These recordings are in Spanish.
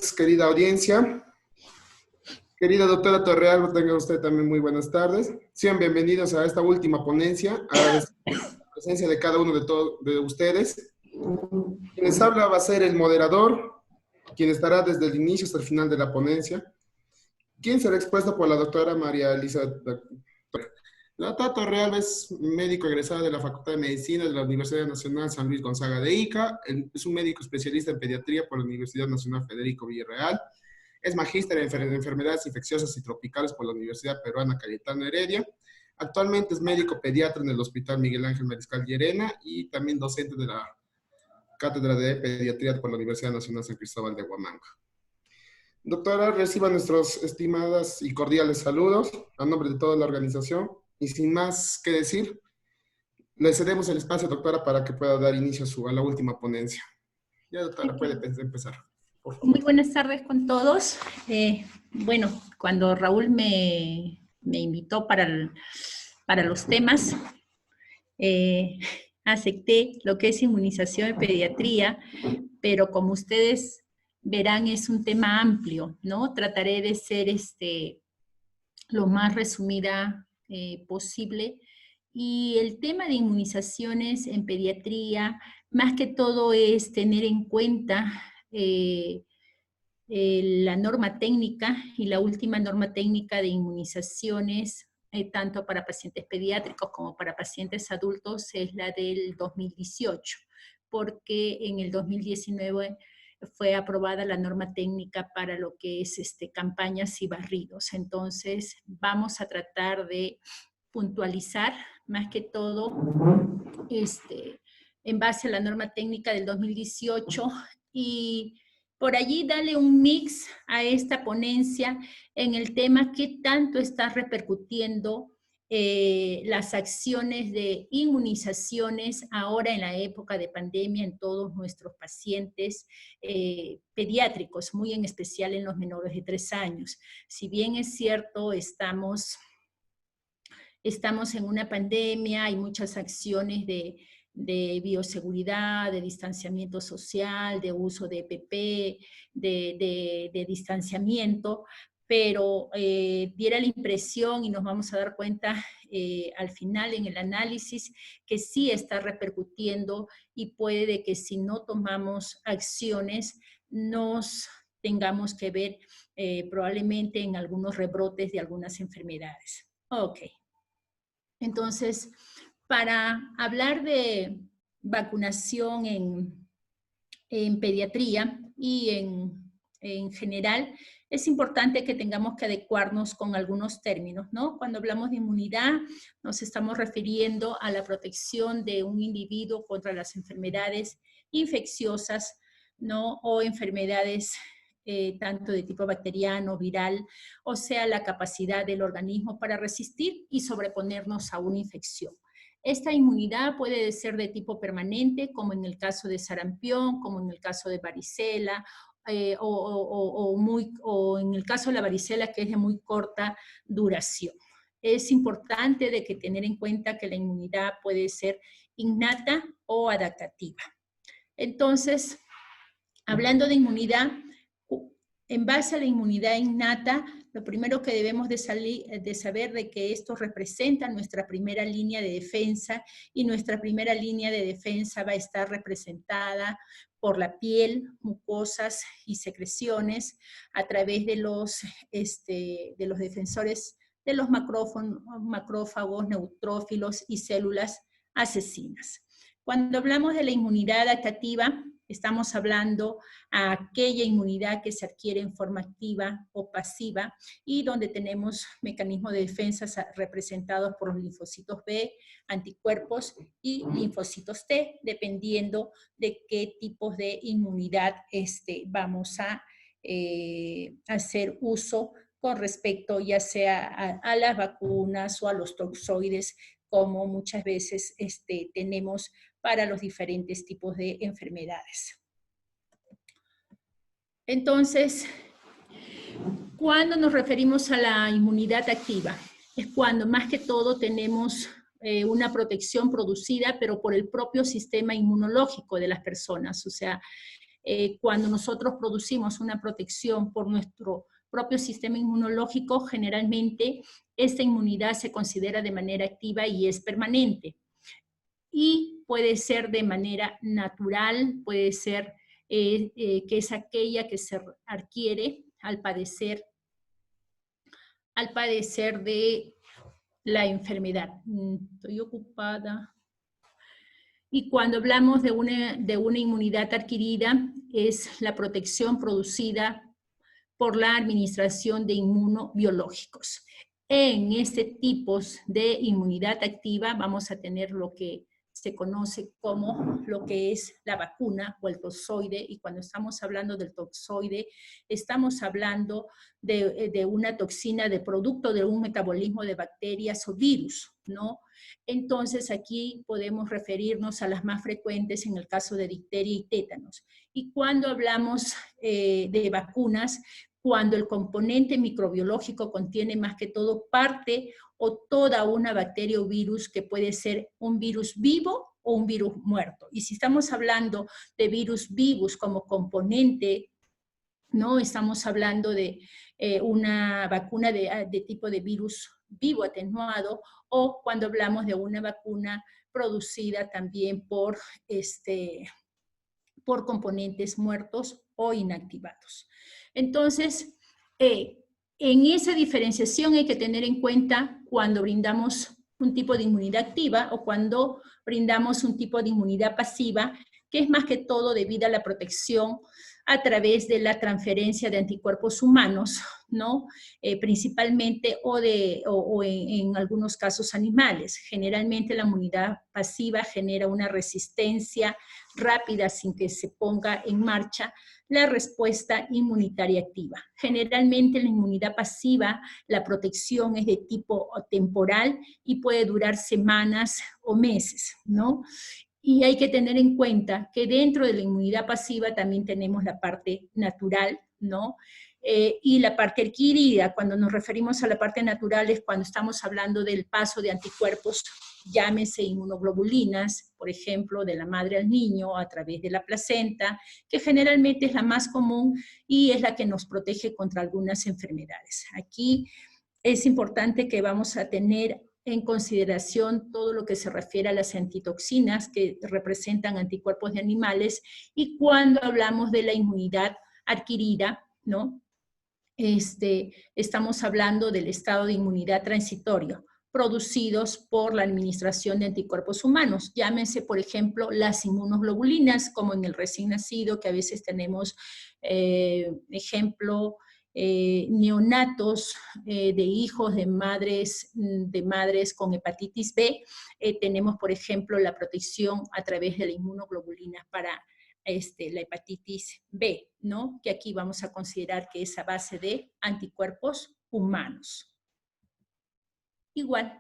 tardes, querida audiencia. Querida doctora Torrealba, tenga usted también muy buenas tardes. Sean bienvenidos a esta última ponencia. Agradezco la presencia de cada uno de ustedes. Quien les habla va a ser el moderador, quien estará desde el inicio hasta el final de la ponencia, quien será expuesto por la doctora María Elisa. La doctora Torrealba es médico egresada de la Facultad de Medicina de la Universidad Nacional San Luis Gonzaga de Ica. Es un médico especialista en pediatría por la Universidad Nacional Federico Villarreal. Es magíster en enfermedades infecciosas y tropicales por la Universidad Peruana Cayetano Heredia. Actualmente es médico pediatra en el Hospital Miguel Ángel Mariscal Llerena y también docente de la Cátedra de Pediatría por la Universidad Nacional San Cristóbal de Huamanga. Doctora, reciba nuestros estimados y cordiales saludos a nombre de toda la organización. Y sin más que decir, le cedemos el espacio, doctora, para que pueda dar inicio a la última ponencia. Ya, doctora, puede empezar, por favor. Muy buenas tardes con todos. Bueno, cuando Raúl me invitó para los temas, acepté lo que es inmunización en pediatría, pero como ustedes verán es un tema amplio, ¿no? Trataré de ser lo más resumida posible. Y el tema de inmunizaciones en pediatría, más que todo es tener en cuenta la norma técnica y la última norma técnica de inmunizaciones, tanto para pacientes pediátricos como para pacientes adultos, es la del 2018, porque en el 2019 fue aprobada la norma técnica para lo que es campañas y barridos. Entonces, vamos a tratar de puntualizar más que todo en base a la norma técnica del 2018 y por allí darle un mix a esta ponencia en el tema qué tanto está repercutiendo las acciones de inmunizaciones ahora en la época de pandemia en todos nuestros pacientes pediátricos, muy en especial en los menores de 3 años. Si bien es cierto, estamos en una pandemia, hay muchas acciones de bioseguridad, de distanciamiento social, de uso de EPP, de distanciamiento, pero diera la impresión, y nos vamos a dar cuenta al final en el análisis, que sí está repercutiendo y puede de que si no tomamos acciones, nos tengamos que ver probablemente en algunos rebrotes de algunas enfermedades. Ok. Entonces, para hablar de vacunación en pediatría y en general, es importante que tengamos que adecuarnos con algunos términos, ¿no? Cuando hablamos de inmunidad, nos estamos refiriendo a la protección de un individuo contra las enfermedades infecciosas, ¿no? O enfermedades tanto de tipo bacteriano, viral, o sea, la capacidad del organismo para resistir y sobreponernos a una infección. Esta inmunidad puede ser de tipo permanente, como en el caso de sarampión, como en el caso de varicela, o en el caso de la varicela, que es de muy corta duración. Es importante de que tener en cuenta que la inmunidad puede ser innata o adaptativa. Entonces, hablando de inmunidad, en base a la inmunidad innata, lo primero que debemos de saber de que esto representa nuestra primera línea de defensa y nuestra primera línea de defensa va a estar representada por la piel, mucosas y secreciones a través de los defensores de los macrófagos, neutrófilos y células asesinas. Cuando hablamos de la inmunidad adaptativa, estamos hablando a aquella inmunidad que se adquiere en forma activa o pasiva y donde tenemos mecanismos de defensa representados por los linfocitos B, anticuerpos y linfocitos T, dependiendo de qué tipos de inmunidad vamos a hacer uso con respecto ya sea a las vacunas o a los toxoides, como muchas veces tenemos para los diferentes tipos de enfermedades. Entonces, cuando nos referimos a la inmunidad activa, es cuando más que todo tenemos una protección producida, pero por el propio sistema inmunológico de las personas. O sea, cuando nosotros producimos una protección por nuestro propio sistema inmunológico, generalmente esta inmunidad se considera de manera activa y es permanente. Y puede ser de manera natural, puede ser que es aquella que se adquiere al padecer de la enfermedad. Estoy ocupada. Y cuando hablamos de una inmunidad adquirida, es la protección producida por la administración de inmunobiológicos. En este tipo de inmunidad activa vamos a tener lo que se conoce como lo que es la vacuna o el toxoide, y cuando estamos hablando del toxoide, estamos hablando de una toxina de producto de un metabolismo de bacterias o virus, ¿no? Entonces aquí podemos referirnos a las más frecuentes en el caso de difteria y tétanos. Y cuando hablamos de vacunas, cuando el componente microbiológico contiene más que todo parte o toda una bacteria o virus que puede ser un virus vivo o un virus muerto. Y si estamos hablando de virus vivos como componente, ¿no? Estamos hablando de una vacuna de tipo de virus vivo atenuado, o cuando hablamos de una vacuna producida también por componentes muertos o inactivados. Entonces, en esa diferenciación hay que tener en cuenta cuando brindamos un tipo de inmunidad activa o cuando brindamos un tipo de inmunidad pasiva, que es más que todo debido a la protección a través de la transferencia de anticuerpos humanos, ¿no? Principalmente o en algunos casos animales. Generalmente la inmunidad pasiva genera una resistencia rápida sin que se ponga en marcha la respuesta inmunitaria activa. Generalmente la inmunidad pasiva, la protección es de tipo temporal y puede durar semanas o meses, ¿no? Y hay que tener en cuenta que dentro de la inmunidad pasiva también tenemos la parte natural, ¿no? Y la parte adquirida. Cuando nos referimos a la parte natural es cuando estamos hablando del paso de anticuerpos, llámese inmunoglobulinas, por ejemplo, de la madre al niño a través de la placenta, que generalmente es la más común y es la que nos protege contra algunas enfermedades. Aquí es importante que vamos a tener en consideración todo lo que se refiere a las antitoxinas que representan anticuerpos de animales, y cuando hablamos de la inmunidad adquirida, ¿no? Estamos hablando del estado de inmunidad transitorio, producidos por la administración de anticuerpos humanos. Llámense, por ejemplo, las inmunoglobulinas, como en el recién nacido, que a veces tenemos, ejemplo, neonatos de hijos de madres con hepatitis B. Tenemos, por ejemplo, la protección a través de la inmunoglobulina para la hepatitis B, ¿no? Que aquí vamos a considerar que es a base de anticuerpos humanos. Igual,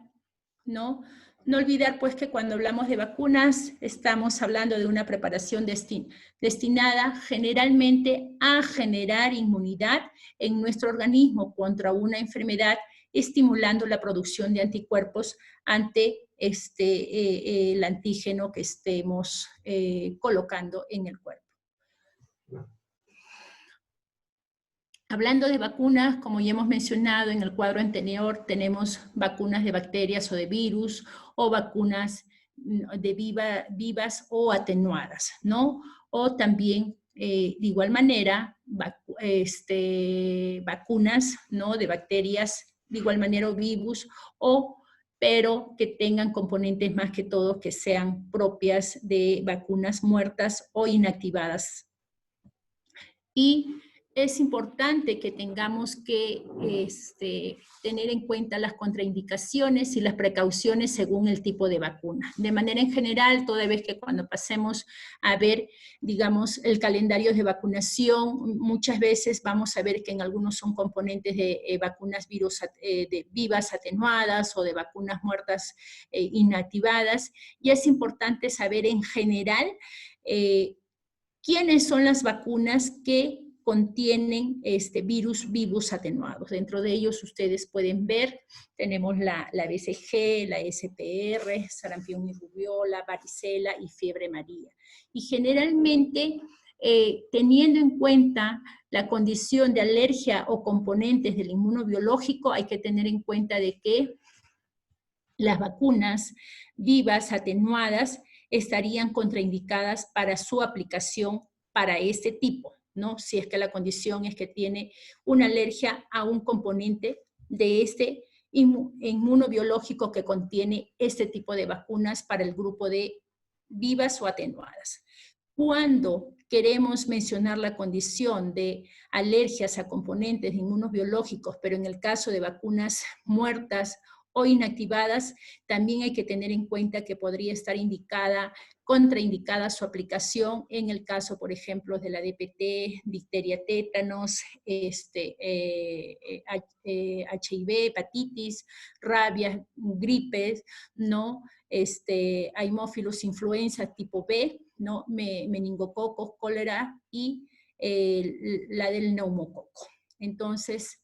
¿no? No olvidar, pues, que cuando hablamos de vacunas, estamos hablando de una preparación destinada generalmente a generar inmunidad en nuestro organismo contra una enfermedad, estimulando la producción de anticuerpos ante el antígeno que estemos colocando en el cuerpo. Hablando de vacunas, como ya hemos mencionado en el cuadro anterior, tenemos vacunas de bacterias o de virus, o vacunas de vivas o atenuadas, ¿no? O también, de igual manera, vacunas, ¿no? De bacterias, de igual manera, o virus, pero que tengan componentes más que todo que sean propias de vacunas muertas o inactivadas. Y es importante que tengamos que tener en cuenta las contraindicaciones y las precauciones según el tipo de vacuna. De manera en general, toda vez que cuando pasemos a ver, digamos, el calendario de vacunación, muchas veces vamos a ver que en algunos son componentes de vacunas vivas atenuadas o de vacunas muertas inactivadas, y es importante saber en general ¿quiénes son las vacunas que contienen virus vivos atenuados? Dentro de ellos ustedes pueden ver, tenemos la BCG, la SPR, sarampión y rubiola, varicela y fiebre amarilla. Y generalmente teniendo en cuenta la condición de alergia o componentes del inmunobiológico, hay que tener en cuenta de que las vacunas vivas atenuadas estarían contraindicadas para su aplicación para este tipo, ¿no? Si es que la condición es que tiene una alergia a un componente de este inmunobiológico que contiene este tipo de vacunas para el grupo de vivas o atenuadas. Cuando queremos mencionar la condición de alergias a componentes de inmunobiológicos, pero en el caso de vacunas muertas o inactivadas, también hay que tener en cuenta que podría estar contraindicada su aplicación en el caso, por ejemplo, de la DPT, difteria, tétanos, HIV, hepatitis, rabia, gripes, ¿no? Haemophilus influenza tipo B, ¿no? Meningococos, cólera y la del neumococo. Entonces,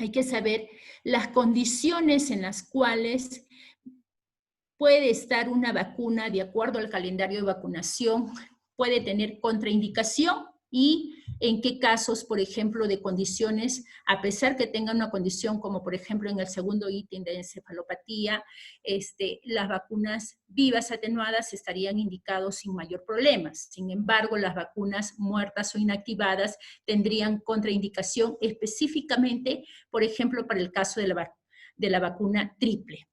hay que saber las condiciones en las cuales puede estar una vacuna de acuerdo al calendario de vacunación, puede tener contraindicación y en qué casos, por ejemplo, de condiciones, a pesar que tenga una condición como por ejemplo en el segundo ítem de encefalopatía, las vacunas vivas atenuadas estarían indicados sin mayor problema. Sin embargo, las vacunas muertas o inactivadas tendrían contraindicación específicamente, por ejemplo, para el caso de la vacuna triple.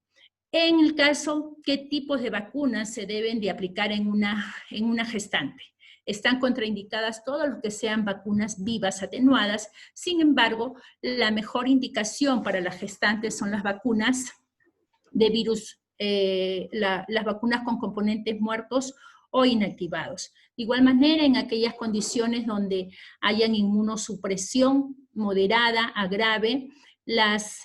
En el caso, ¿qué tipos de vacunas se deben de aplicar en una gestante? Están contraindicadas todos los que sean vacunas vivas atenuadas. Sin embargo, la mejor indicación para las gestantes son las vacunas de virus, las vacunas con componentes muertos o inactivados. De igual manera, en aquellas condiciones donde hayan inmunosupresión moderada a grave, las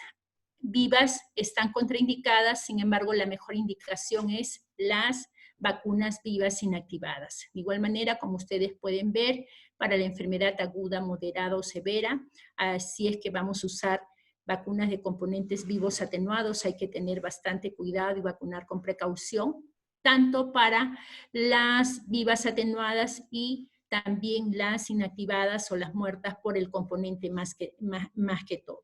vivas están contraindicadas, sin embargo, la mejor indicación es las vacunas vivas inactivadas. De igual manera, como ustedes pueden ver, para la enfermedad aguda, moderada o severa, así es que vamos a usar vacunas de componentes vivos atenuados, hay que tener bastante cuidado y vacunar con precaución, tanto para las vivas atenuadas y también las inactivadas o las muertas por el componente más que todo.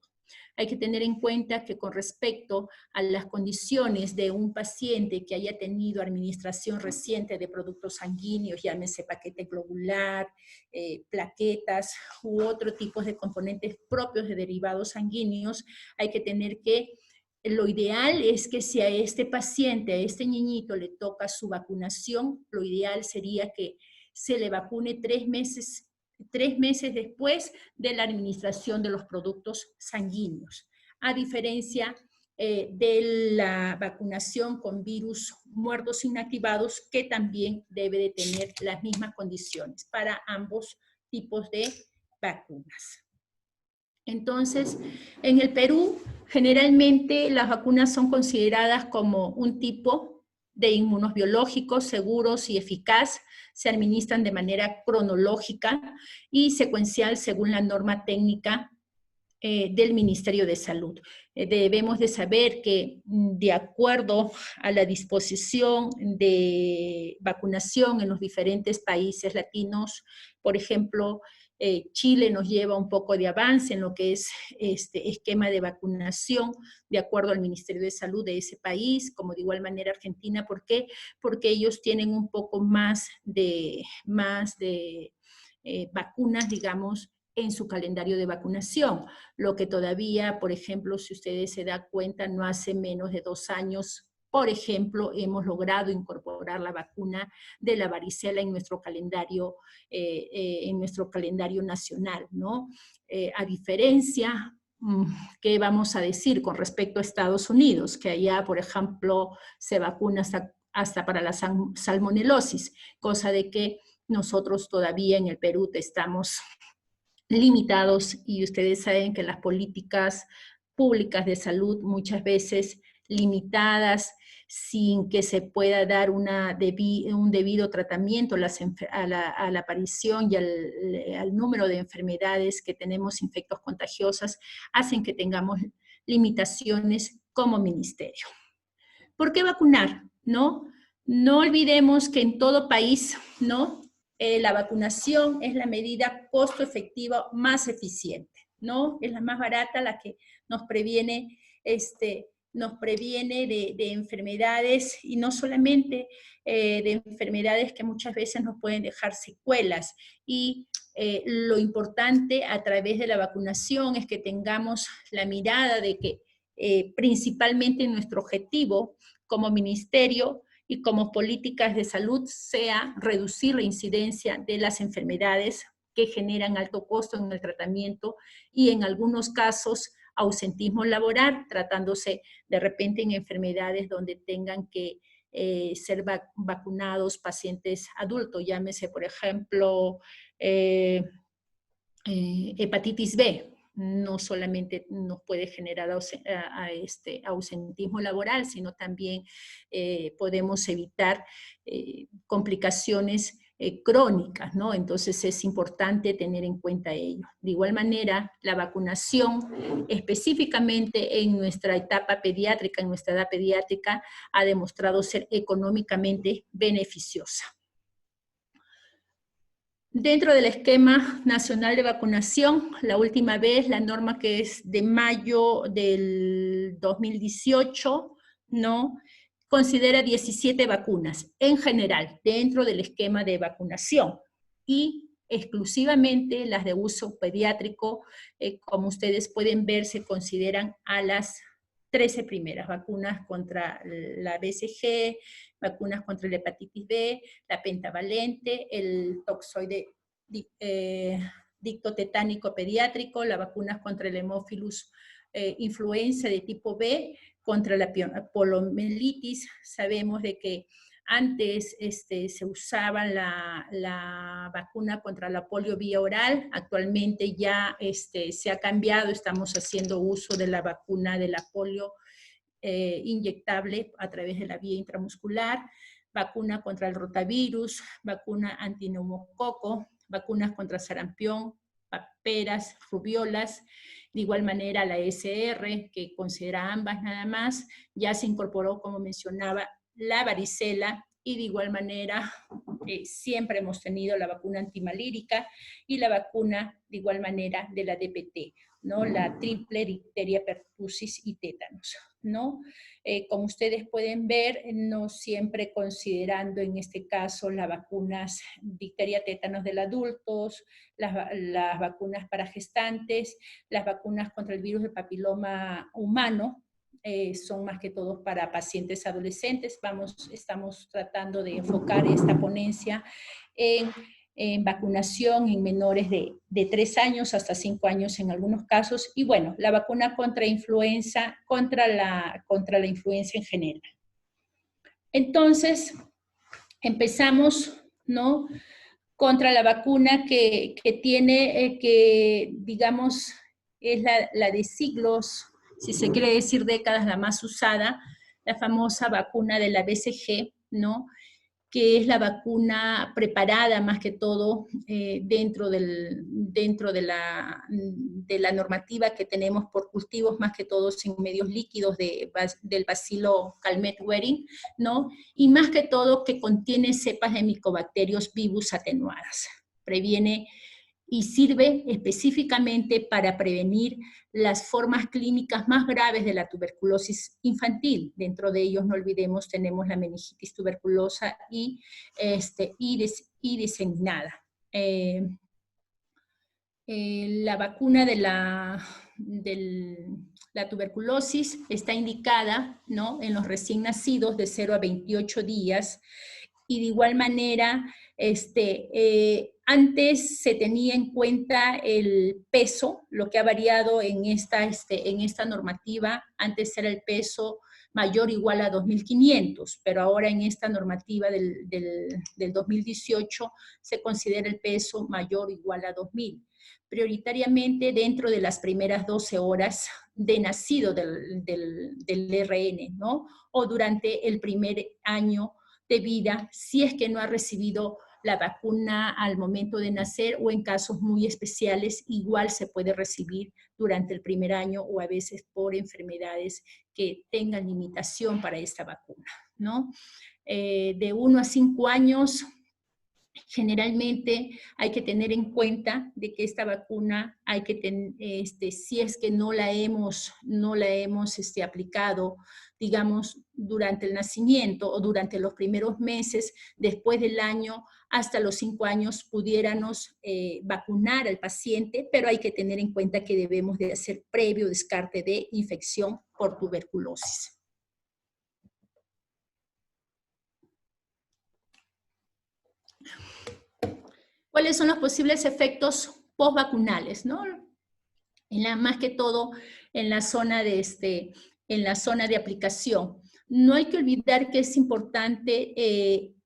Hay que tener en cuenta que con respecto a las condiciones de un paciente que haya tenido administración reciente de productos sanguíneos, llámese paquete globular, plaquetas u otro tipo de componentes propios de derivados sanguíneos, hay que tener que lo ideal es que si a este paciente, a este niñito le toca su vacunación, lo ideal sería que se le vacune 3 meses después de la administración de los productos sanguíneos, a diferencia de la vacunación con virus muertos inactivados, que también debe de tener las mismas condiciones para ambos tipos de vacunas. Entonces, en el Perú, generalmente las vacunas son consideradas como un tipo de inmunos biológicos seguros y eficaz, se administran de manera cronológica y secuencial según la norma técnica del Ministerio de Salud. Debemos de saber que de acuerdo a la disposición de vacunación en los diferentes países latinos, por ejemplo, Chile nos lleva un poco de avance en lo que es este esquema de vacunación de acuerdo al Ministerio de Salud de ese país, como de igual manera Argentina. ¿Por qué? Porque ellos tienen un poco más de vacunas, digamos, en su calendario de vacunación, lo que todavía, por ejemplo, si ustedes se dan cuenta, no hace menos de 2 años, por ejemplo, hemos logrado incorporar la vacuna de la varicela en nuestro calendario nacional, ¿no? A diferencia, ¿qué vamos a decir con respecto a Estados Unidos? Que allá, por ejemplo, se vacuna hasta para la salmonelosis, cosa de que nosotros todavía en el Perú estamos limitados y ustedes saben que las políticas públicas de salud muchas veces limitadas sin que se pueda dar un debido tratamiento a la aparición y al número de enfermedades que tenemos infectos contagiosas, hacen que tengamos limitaciones como ministerio. ¿Por qué vacunar? ¿No? No olvidemos que en todo país, ¿no?, la vacunación es la medida costo efectiva más eficiente, ¿no? Es la más barata, la que nos previene, de enfermedades, y no solamente de enfermedades que muchas veces nos pueden dejar secuelas. Y lo importante a través de la vacunación es que tengamos la mirada de que principalmente nuestro objetivo como ministerio y como políticas de salud sea reducir la incidencia de las enfermedades que generan alto costo en el tratamiento y en algunos casos ausentismo laboral, tratándose de repente en enfermedades donde tengan que ser vacunados pacientes adultos, llámese por ejemplo hepatitis B. No solamente nos puede generar ausentismo laboral, sino también podemos evitar complicaciones crónicas, ¿no? Entonces es importante tener en cuenta ello. De igual manera, la vacunación, específicamente en nuestra etapa pediátrica, en nuestra edad pediátrica, ha demostrado ser económicamente beneficiosa. Dentro del esquema nacional de vacunación, la última vez, la norma que es de mayo del 2018, ¿no?, considera 17 vacunas en general dentro del esquema de vacunación y exclusivamente las de uso pediátrico, como ustedes pueden ver, se consideran a las 13 primeras vacunas contra la BCG, vacunas contra la hepatitis B, la pentavalente, el toxoide dictotetánico pediátrico, las vacunas contra el hemófilus influenza de tipo B, contra la poliomielitis. Sabemos de que antes se usaba la vacuna contra la polio vía oral, actualmente ya se ha cambiado, estamos haciendo uso de la vacuna de la polio inyectable a través de la vía intramuscular, vacuna contra el rotavirus, vacuna antineumococo, vacunas contra sarampión, paperas, rubiolas, de igual manera la ESR, que considera ambas nada más, ya se incorporó, como mencionaba, la varicela, y de igual manera siempre hemos tenido la vacuna antimalírica y la vacuna de igual manera de la DPT, ¿no? La triple difteria, pertussis y tétanos, ¿no? Como ustedes pueden ver, no siempre considerando en este caso las vacunas difteria, tétanos del adultos, las vacunas para gestantes, las vacunas contra el virus del papiloma humano, son más que todo para pacientes adolescentes. Estamos tratando de enfocar esta ponencia en vacunación en menores de 3 años hasta 5 años en algunos casos, y bueno, la vacuna contra influenza, contra la influenza en general. Entonces, empezamos, ¿no?, contra la vacuna que tiene, que digamos, es la de siglos, si se quiere decir décadas, la más usada, la famosa vacuna de la BCG, ¿no?, que es la vacuna preparada más que todo dentro de la normativa que tenemos por cultivos, más que todo en medios líquidos del bacilo Calmette-Guerin, ¿no? Y más que todo que contiene cepas de micobacterios vivus atenuadas. Previene y sirve específicamente para prevenir las formas clínicas más graves de la tuberculosis infantil. Dentro de ellos, no olvidemos, tenemos la meningitis tuberculosa y diseminada. La vacuna de la tuberculosis está indicada, ¿no?, en los recién nacidos de 0 a 28 días, y de igual manera, antes se tenía en cuenta el peso, lo que ha variado en esta normativa. Antes era el peso mayor o igual a 2.500, pero ahora en esta normativa del 2018 se considera el peso mayor o igual a 2.000. Prioritariamente dentro de las primeras 12 horas de nacido del RN, ¿no?, o durante el primer año de vida, si es que no ha recibido la vacuna al momento de nacer, o en casos muy especiales igual se puede recibir durante el primer año, o a veces por enfermedades que tengan limitación para esta vacuna, ¿no? De 1 a 5 años Generalmente hay que tener en cuenta de que esta vacuna hay que si es que no la hemos aplicado, digamos, durante el nacimiento o durante los primeros meses, después del año, hasta los 5 años, pudiéramos vacunar al paciente, pero hay que tener en cuenta que debemos de hacer previo descarte de infección por tuberculosis. ¿Cuáles son los posibles efectos postvacunales, ¿no? Más que todo en la zona de aplicación. No hay que olvidar que es importante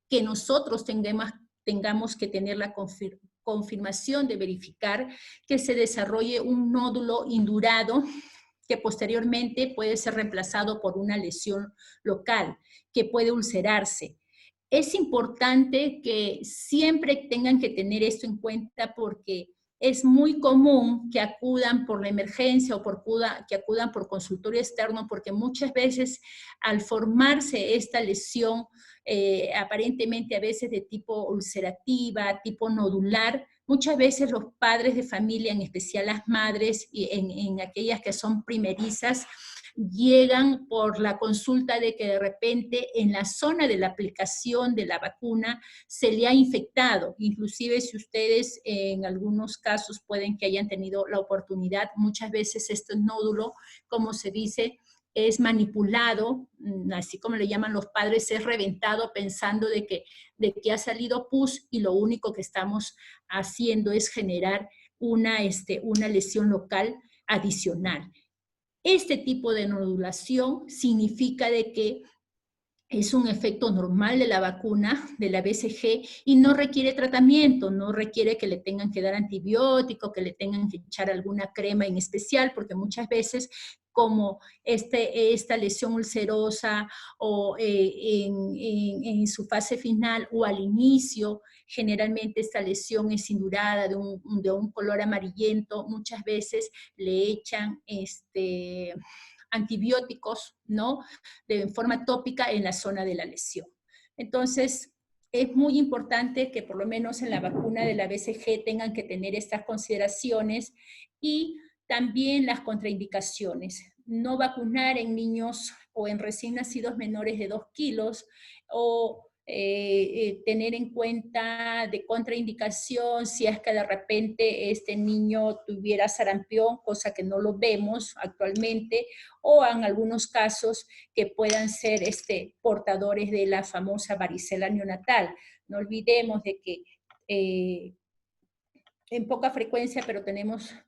que nosotros tengamos que tener la confirmación de verificar que se desarrolle un nódulo indurado que posteriormente puede ser reemplazado por una lesión local, que puede ulcerarse. Es importante que siempre tengan que tener esto en cuenta porque es muy común que acudan por la emergencia o que acudan por consultorio externo porque muchas veces al formarse esta lesión, aparentemente a veces de tipo ulcerativa, tipo nodular, muchas veces los padres de familia, en especial las madres y en aquellas que son primerizas, llegan por la consulta de que de repente en la zona de la aplicación de la vacuna se le ha infectado. Inclusive si ustedes en algunos casos pueden que hayan tenido la oportunidad, muchas veces este nódulo, como se dice, es manipulado, así como le llaman los padres, es reventado pensando de que ha salido pus y lo único que estamos haciendo es generar una lesión local adicional. Este tipo de nodulación significa de que es un efecto normal de la vacuna, de la BCG, y no requiere tratamiento, no requiere que le tengan que dar antibiótico, que le tengan que echar alguna crema en especial, porque muchas veces como esta lesión ulcerosa o en su fase final o al inicio, generalmente esta lesión es indurada de un color amarillento, muchas veces le echan antibióticos, ¿no? De forma tópica en la zona de la lesión. Entonces, es muy importante que por lo menos en la vacuna de la BCG tengan que tener estas consideraciones y también las contraindicaciones. No vacunar en niños o en recién nacidos menores de 2 kilos o tener en cuenta de contraindicación si es que de repente este niño tuviera sarampión, cosa que no lo vemos actualmente, o en algunos casos que puedan ser portadores de la famosa varicela neonatal. No olvidemos de que en poca frecuencia, pero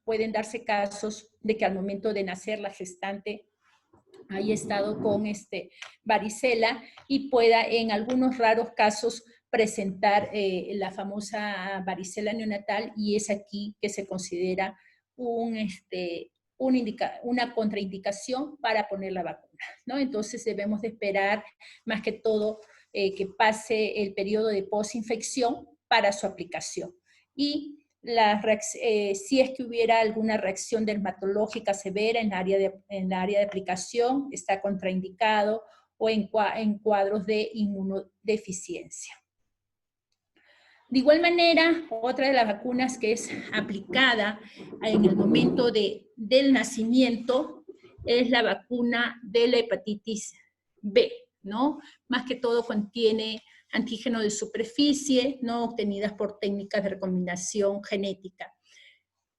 pueden darse casos de que al momento de nacer la gestante haya estado con varicela y pueda en algunos raros casos presentar la famosa varicela neonatal, y es aquí que se considera una contraindicación para poner la vacuna, ¿no? Entonces debemos de esperar más que todo que pase el periodo de posinfección para su aplicación. Y si es que hubiera alguna reacción dermatológica severa en la área de aplicación, está contraindicado, o en cuadros de inmunodeficiencia. De igual manera, otra de las vacunas que es aplicada en el momento del nacimiento es la vacuna de la hepatitis B, ¿no? Más que todo contiene antígeno de superficie, ¿no? Obtenidas por técnicas de recombinación genética.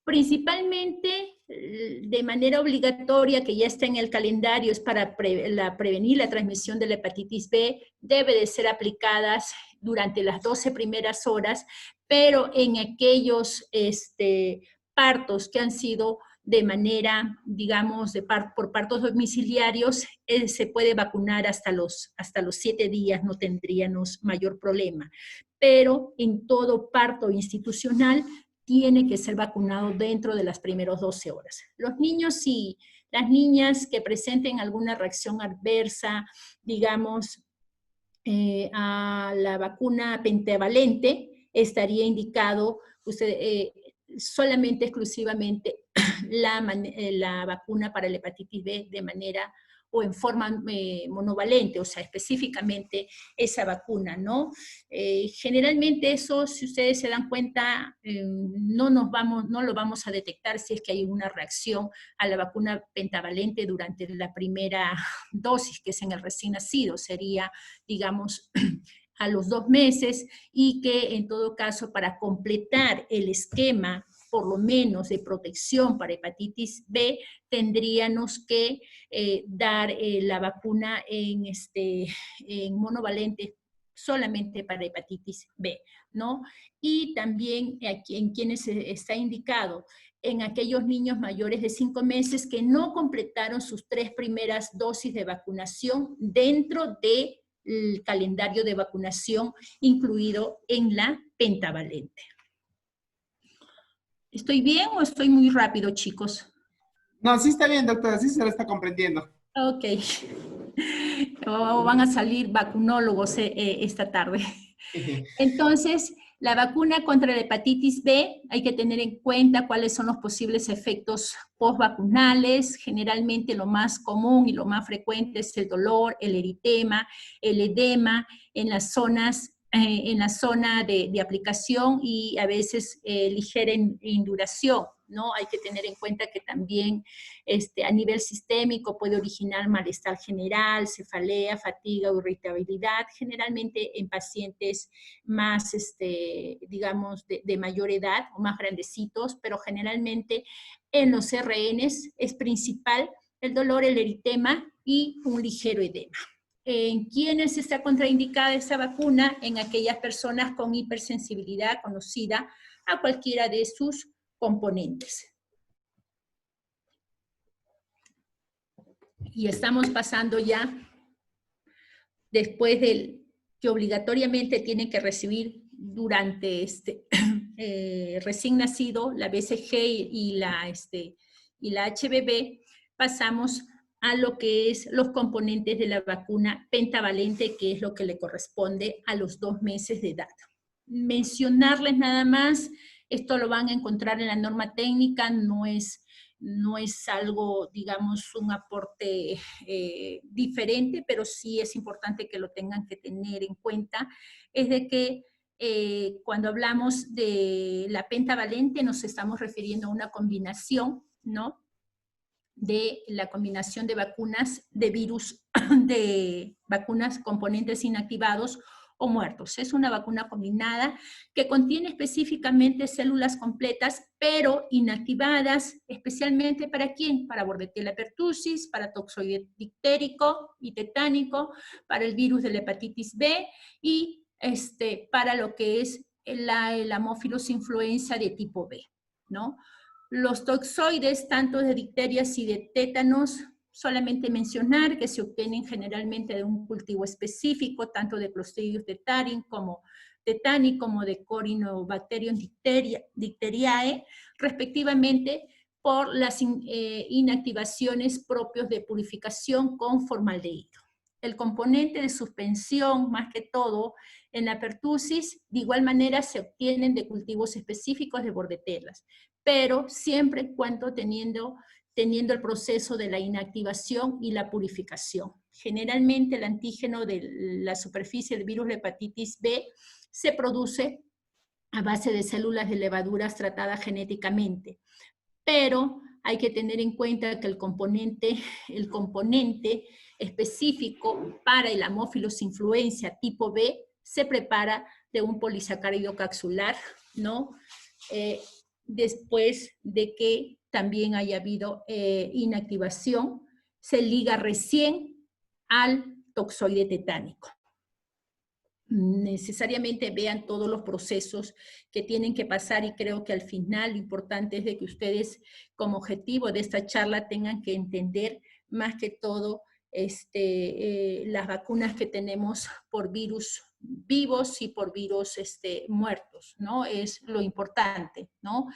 Principalmente, de manera obligatoria, que ya está en el calendario, es para prevenir la transmisión de la hepatitis B, debe de ser aplicadas durante las 12 primeras horas, pero en aquellos partos que han sido de manera, digamos, por partos domiciliarios, se puede vacunar hasta los 7 días, no tendríamos mayor problema. Pero en todo parto institucional tiene que ser vacunado dentro de las primeras 12 horas. Los niños y las niñas que presenten alguna reacción adversa, digamos, a la vacuna pentavalente, estaría indicado solamente, exclusivamente, la vacuna para la hepatitis B de manera o en forma monovalente, o sea, específicamente esa vacuna, ¿no? Generalmente eso, si ustedes se dan cuenta, no lo vamos a detectar si es que hay una reacción a la vacuna pentavalente durante la primera dosis, que es en el recién nacido, sería, digamos, a los 2 meses, y que en todo caso para completar el esquema por lo menos de protección para hepatitis B, tendríamos que dar la vacuna en monovalente solamente para hepatitis B, ¿no? Y también aquí en quienes está indicado, en aquellos niños mayores de 5 meses que no completaron sus 3 primeras dosis de vacunación dentro del calendario de vacunación incluido en la pentavalente. ¿Estoy bien o estoy muy rápido, chicos? No, sí está bien, doctora, sí se lo está comprendiendo. Ok. O van a salir vacunólogos esta tarde. Entonces, la vacuna contra la hepatitis B, hay que tener en cuenta cuáles son los posibles efectos postvacunales. Generalmente lo más común y lo más frecuente es el dolor, el eritema, el edema en las zonas, en la zona de aplicación, y a veces ligera induración, ¿no? Hay que tener en cuenta que también a nivel sistémico puede originar malestar general, cefalea, fatiga o irritabilidad, generalmente en pacientes más, digamos, de mayor edad o más grandecitos, pero generalmente en los RNs es principal el dolor, el eritema y un ligero edema. ¿En quiénes está contraindicada esta vacuna? En aquellas personas con hipersensibilidad conocida a cualquiera de sus componentes. Y estamos pasando ya, después del que obligatoriamente tienen que recibir durante recién nacido, la BCG y la HBV, pasamos a lo que es los componentes de la vacuna pentavalente, que es lo que le corresponde a los 2 meses de edad. Mencionarles nada más, esto lo van a encontrar en la norma técnica, no es algo, digamos, un aporte diferente, pero sí es importante que lo tengan que tener en cuenta, es de que cuando hablamos de la pentavalente nos estamos refiriendo a una combinación, ¿no? De la combinación de vacunas de virus, de vacunas componentes inactivados o muertos. Es una vacuna combinada que contiene específicamente células completas, pero inactivadas, especialmente ¿para quién? Para Bordetella pertussis, para toxoide dictérico y tetánico, para el virus de la hepatitis B y para lo que es el Haemophilus influenza de tipo B, ¿no? Los toxoides, tanto de difterias y de tétanos, solamente mencionar que se obtienen generalmente de un cultivo específico, tanto de Clostridium tetani como de Corynebacterium difteriae, respectivamente, por las inactivaciones propios de purificación con formaldehído. El componente de suspensión, más que todo, en la pertussis, de igual manera se obtienen de cultivos específicos de bordetelas, pero siempre y cuando teniendo el proceso de la inactivación y la purificación. Generalmente el antígeno de la superficie del virus de hepatitis B se produce a base de células de levaduras tratadas genéticamente, pero hay que tener en cuenta que el componente específico para el Haemophilus influenza tipo B se prepara de un polisacárido capsular, ¿no? Después de que también haya habido inactivación, se liga recién al toxoide tetánico. Necesariamente vean todos los procesos que tienen que pasar, y creo que al final lo importante es de que ustedes como objetivo de esta charla tengan que entender más que todo las vacunas que tenemos por virus vivos y por virus muertos, ¿no? Es lo importante, ¿no?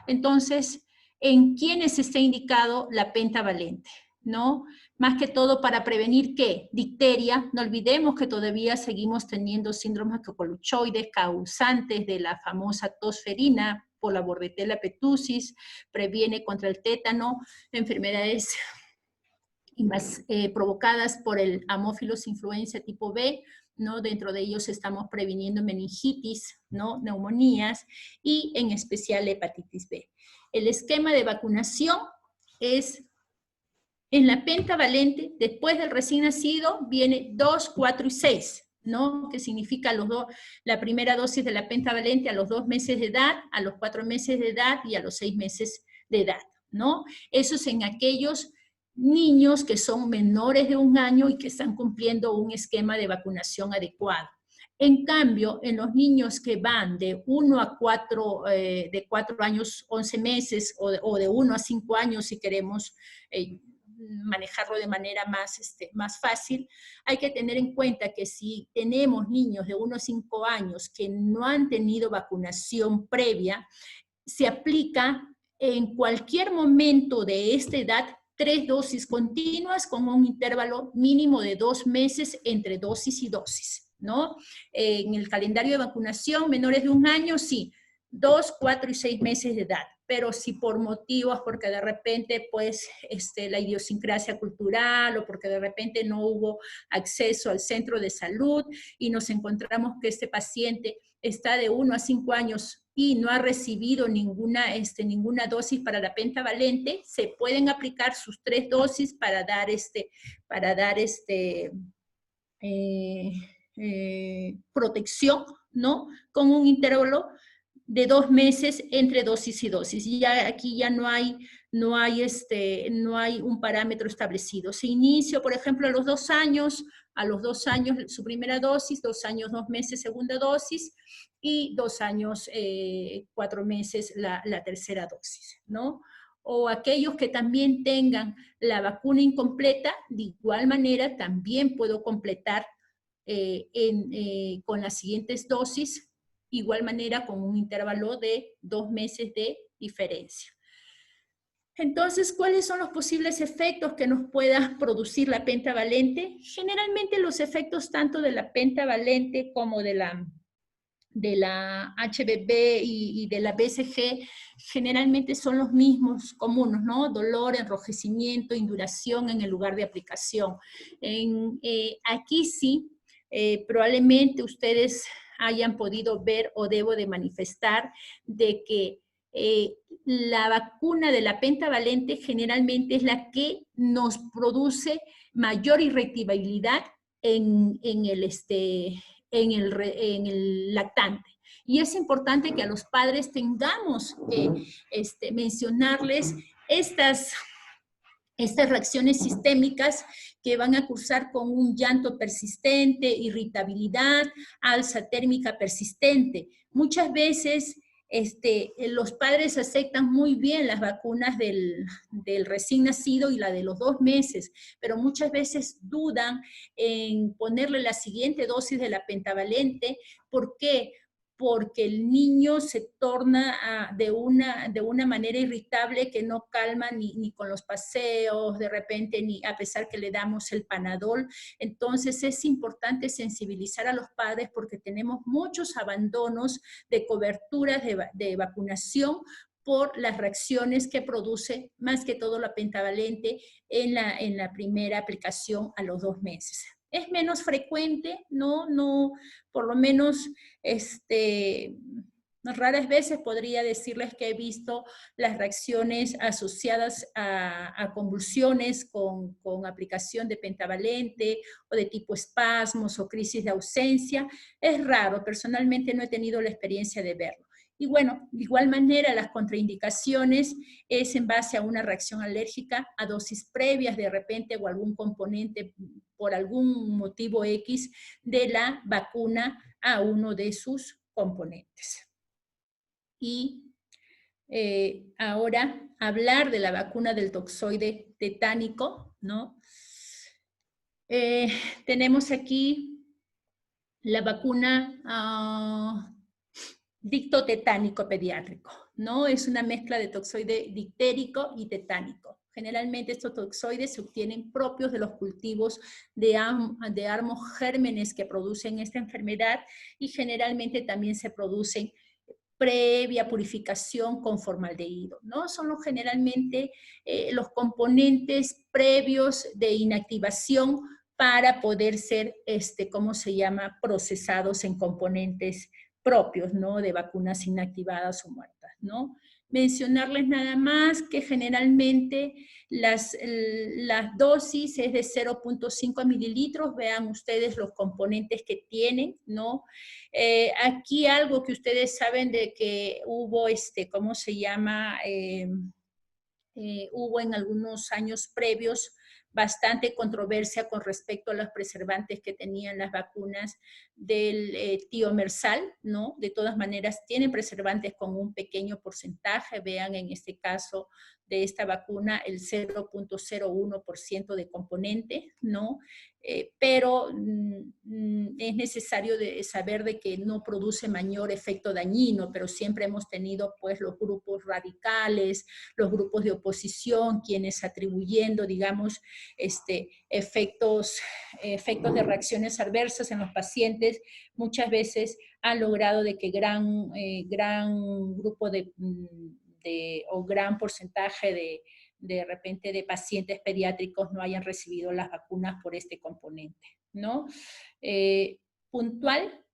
Entonces, ¿en quiénes está indicado la pentavalente? ¿No? Más que todo para prevenir, ¿qué? Difteria. No olvidemos que todavía seguimos teniendo síndromes cocoluchoides causantes de la famosa tos ferina por la Bordetella pertussis, previene contra el tétano, enfermedades provocadas por el Haemophilus influenza tipo B, ¿no? Dentro de ellos estamos previniendo meningitis, ¿no? Neumonías y en especial hepatitis B. El esquema de vacunación es en la pentavalente, después del recién nacido, viene 2, 4 y 6, ¿no? Que significa la primera dosis de la pentavalente a los 2 meses de edad, a los 4 meses de edad y a los 6 meses de edad, ¿no? Eso es en aquellos niños que son menores de 1 año y que están cumpliendo un esquema de vacunación adecuado. En cambio, en los niños que van de 1 a 4, de 4 años, 11 meses, o de 1 a 5 años, si queremos manejarlo de manera más fácil, hay que tener en cuenta que si tenemos niños de 1 a 5 años que no han tenido vacunación previa, se aplica en cualquier momento de esta edad 3 dosis continuas con un intervalo mínimo de 2 meses entre dosis y dosis, ¿no? En el calendario de vacunación, menores de 1 año, sí, 2, 4 y 6 meses de edad, pero si por motivos, porque de repente, pues, la idiosincrasia cultural o porque de repente no hubo acceso al centro de salud y nos encontramos que este paciente está de 1 a 5 años y no ha recibido ninguna dosis para la pentavalente, se pueden aplicar sus 3 dosis para dar protección, ¿no? Con un intervalo de 2 meses entre dosis y dosis. Y ya aquí ya no hay un parámetro establecido. Se inicia, por ejemplo, a los 2 años su primera dosis, 2 años, 2 meses segunda dosis, y 2 años, 4 meses la tercera dosis, ¿no? O aquellos que también tengan la vacuna incompleta, de igual manera también puedo completar con las siguientes dosis, igual manera con un intervalo de 2 meses de diferencia. Entonces, ¿cuáles son los posibles efectos que nos pueda producir la pentavalente? Generalmente los efectos tanto de la pentavalente como de la HBV y de la BCG generalmente son los mismos comunes, ¿no? Dolor, enrojecimiento, induración en el lugar de aplicación. Aquí sí, probablemente ustedes hayan podido ver o debo de manifestar de que la vacuna de la pentavalente generalmente es la que nos produce mayor irritabilidad en el lactante. Y es importante que a los padres tengamos que mencionarles estas reacciones sistémicas que van a cursar con un llanto persistente, irritabilidad, alza térmica persistente. Muchas veces los padres aceptan muy bien las vacunas del recién nacido y la de los 2 meses, pero muchas veces dudan en ponerle la siguiente dosis de la pentavalente. ¿Por qué? Porque el niño se torna de una manera irritable que no calma ni con los paseos, de repente, ni a pesar que le damos el Panadol. Entonces es importante sensibilizar a los padres porque tenemos muchos abandonos de coberturas de vacunación por las reacciones que produce, más que todo la pentavalente, en la primera aplicación a los 2 meses. Es menos frecuente, no, por lo menos, raras veces podría decirles que he visto las reacciones asociadas a convulsiones con aplicación de pentavalente o de tipo espasmos o crisis de ausencia. Es raro, personalmente no he tenido la experiencia de verlo. Y bueno, de igual manera las contraindicaciones es en base a una reacción alérgica a dosis previas de repente o algún componente por algún motivo X de la vacuna a uno de sus componentes. Y ahora hablar de la vacuna del toxoide tetánico, ¿no? Tenemos aquí la vacuna dictotetánico pediátrico, ¿no? Es una mezcla de toxoide dictérico y tetánico. Generalmente estos toxoides se obtienen propios de los cultivos de gérmenes que producen esta enfermedad y generalmente también se producen previa purificación con formaldehído, ¿no? Son generalmente los componentes previos de inactivación para poder ser, ¿cómo se llama?, procesados en componentes propios, ¿no?, de vacunas inactivadas o muertas, ¿no? Mencionarles nada más que generalmente las dosis es de 0.5 mililitros, vean ustedes los componentes que tienen, ¿no? Aquí algo que ustedes saben de que hubo, ¿cómo se llama?, hubo en algunos años previos bastante controversia con respecto a los preservantes que tenían las vacunas del tiomersal, ¿no? De todas maneras, tienen preservantes con un pequeño porcentaje, vean en este caso de esta vacuna el 0.01% de componente, ¿no? Pero es necesario saber de que no produce mayor efecto dañino, pero siempre hemos tenido pues los grupos radicales, los grupos de oposición, quienes atribuyendo, digamos, efectos de reacciones adversas en los pacientes, muchas veces han logrado de que gran grupo o gran porcentaje de repente de pacientes pediátricos no hayan recibido las vacunas por este componente, ¿no? Puntual,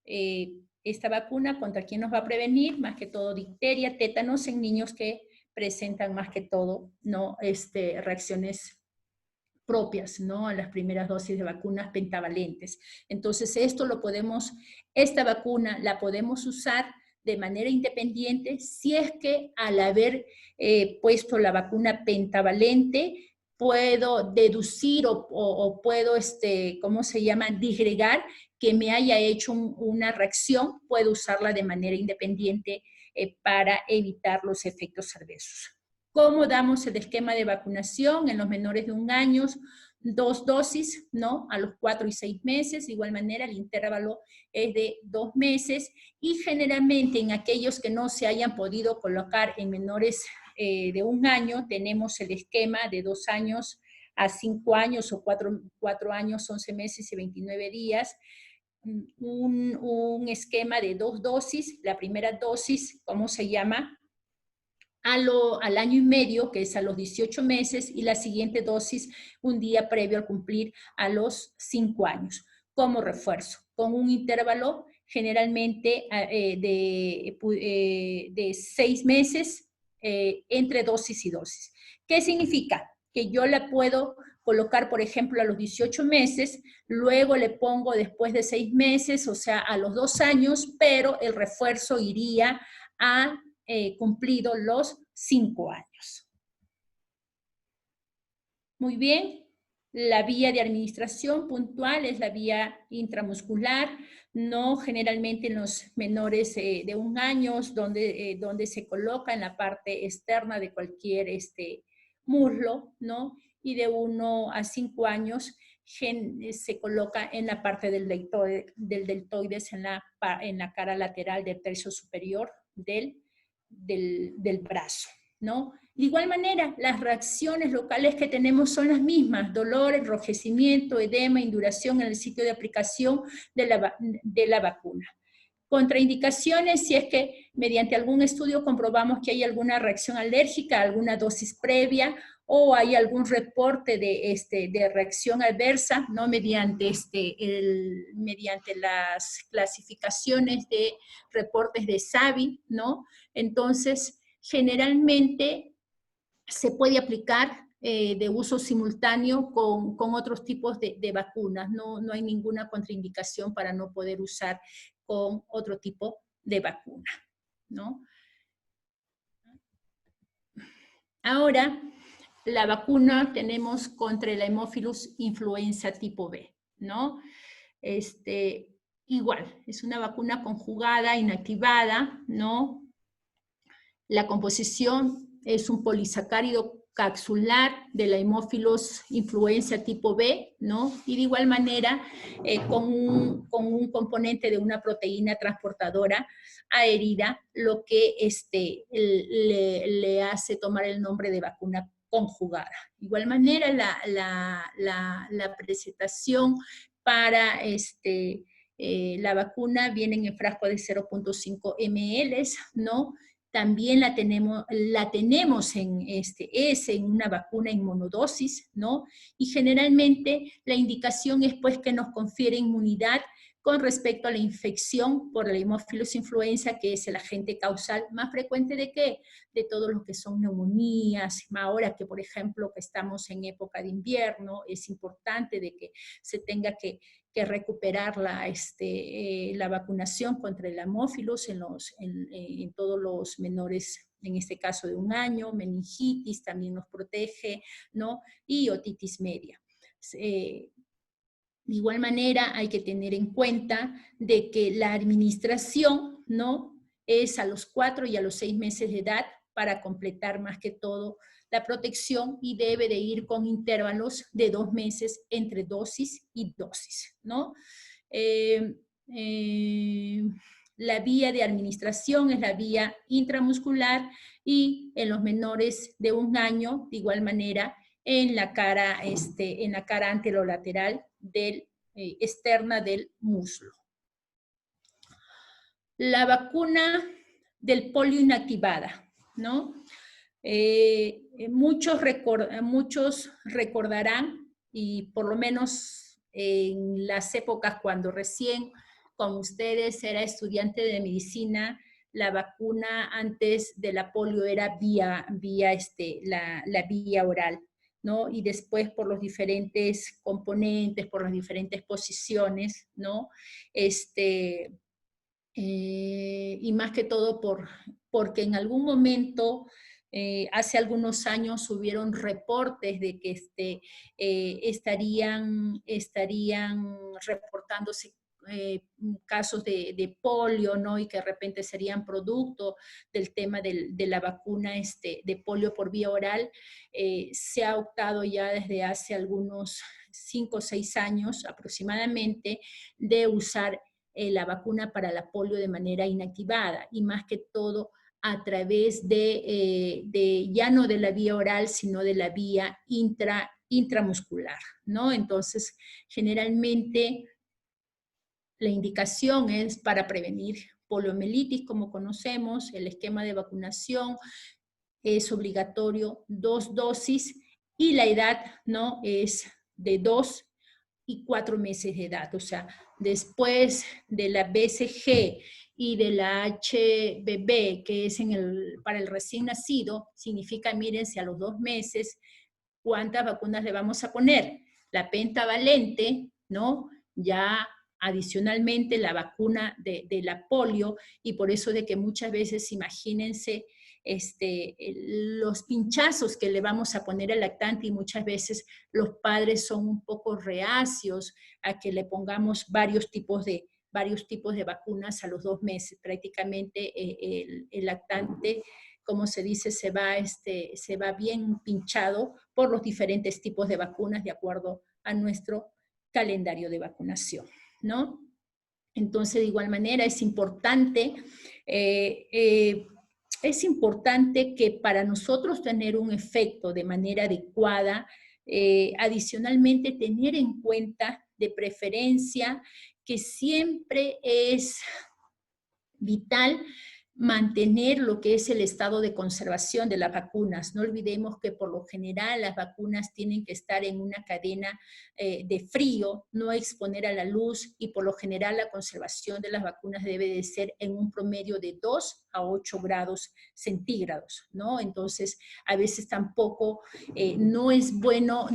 esta vacuna, ¿contra quién nos va a prevenir? Más que todo difteria, tétanos en niños que presentan más que todo, ¿no? Reacciones propias, ¿no? A las primeras dosis de vacunas pentavalentes. Entonces, esta vacuna la podemos usar de manera independiente si es que al haber puesto la vacuna pentavalente puedo deducir o puedo, ¿cómo se llama?, disgregar que me haya hecho una reacción, puedo usarla de manera independiente para evitar los efectos adversos. ¿Cómo damos el esquema de vacunación en los menores de 1 año? 2 dosis, ¿no? A los 4 y 6 meses, de igual manera el intervalo es de 2 meses y generalmente en aquellos que no se hayan podido colocar en menores de 1 año, tenemos el esquema de 2 años a 5 años o 4 años, 11 meses y 29 días, un esquema de 2 dosis, la primera dosis, ¿cómo se llama?, al año y medio, que es a los 18 meses, y la siguiente dosis un día previo al cumplir a los 5 años, como refuerzo, con un intervalo generalmente de 6 meses entre dosis y dosis. ¿Qué significa? Que yo la puedo colocar, por ejemplo, a los 18 meses, luego le pongo después de 6 meses, o sea, a los 2 años, pero el refuerzo iría a cumplido los 5 años. Muy bien, la vía de administración puntual es la vía intramuscular, no generalmente en los menores de 1 año, donde se coloca en la parte externa de cualquier muslo, ¿no? Y de 1 a 5 años se coloca en la parte del deltoides, en la cara lateral del tercio superior del brazo, ¿no? De igual manera, las reacciones locales que tenemos son las mismas: dolor, enrojecimiento, edema, induración en el sitio de aplicación de la vacuna. Contraindicaciones, si es que mediante algún estudio comprobamos que hay alguna reacción alérgica a alguna dosis previa o hay algún reporte de reacción adversa, ¿no? Mediante las clasificaciones de reportes de SAVI, ¿no? Entonces, generalmente se puede aplicar de uso simultáneo con otros tipos de vacunas. No hay ninguna contraindicación para no poder usar con otro tipo de vacuna, ¿no? Ahora, la vacuna tenemos contra el Haemophilus influenza tipo B, ¿no? Igual, es una vacuna conjugada, inactivada, ¿no? La composición es un polisacárido capsular de la Haemophilus influenza tipo B, ¿no? Y de igual manera con un componente de una proteína transportadora adherida, lo que le hace tomar el nombre de vacuna conjugada. De igual manera, la presentación para La vacuna viene en el frasco de 0.5 ml, ¿no? También la tenemos en una vacuna en monodosis, ¿no? Y generalmente la indicación es pues que nos confiere inmunidad con respecto a la infección por la Haemophilus influenza, que es el agente causal más frecuente ¿de qué? De todo lo que son neumonías. Ahora que, por ejemplo, que estamos en época de invierno, es importante de que se tenga que recuperar la vacunación contra el Haemophilus en todos los menores, en este caso de 1 año, meningitis también nos protege, ¿no? Y otitis media. De igual manera, hay que tener en cuenta de que la administración, ¿no? Es a los 4 y a los 6 meses de edad para completar más que todo la protección y debe de ir con intervalos de 2 meses entre dosis y dosis, ¿no? La vía de administración es la vía intramuscular y en los menores de 1 año, de igual manera, en la cara anterolateral externa del muslo. La vacuna del polio inactivada, ¿no? Muchos recordarán, y por lo menos en las épocas cuando recién con ustedes era estudiante de medicina, la vacuna antes de la polio era la vía oral, ¿no? Y después por los diferentes componentes, por las diferentes posiciones, ¿no? Y más que todo porque en algún momento, hace algunos años, hubieron reportes de que estarían reportándose casos de polio, ¿no? Y que de repente serían producto del tema de la vacuna de polio por vía oral. Se ha optado ya desde hace algunos 5 o 6 años aproximadamente de usar la vacuna para la polio de manera inactivada y más que todo a través ya no de la vía oral, sino de la vía intramuscular, ¿no? Entonces, generalmente la indicación es para prevenir poliomielitis, como conocemos. El esquema de vacunación es obligatorio 2 dosis y la edad, ¿no? Es de 2 y 4 meses de edad. O sea, después de la BCG y de la HBV, que es para el recién nacido, significa, mírense, a los 2 meses, ¿cuántas vacunas le vamos a poner? La pentavalente, ¿no? Ya adicionalmente la vacuna de la polio, y por eso de que muchas veces, imagínense, los pinchazos que le vamos a poner al lactante, y muchas veces los padres son un poco reacios a que le pongamos varios tipos de vacunas a los 2 meses. Prácticamente el lactante, como se dice, se va bien pinchado por los diferentes tipos de vacunas de acuerdo a nuestro calendario de vacunación, ¿no? Entonces, de igual manera, es importante que para nosotros tener un efecto de manera adecuada, adicionalmente tener en cuenta de preferencia que siempre es vital mantener lo que es el estado de conservación de las vacunas. No olvidemos que por lo general las vacunas tienen que estar en una cadena de frío, no exponer a la luz, y por lo general la conservación de las vacunas debe de ser en un promedio de 2 a 8 grados centígrados, ¿no? Entonces, a veces tampoco no es bueno,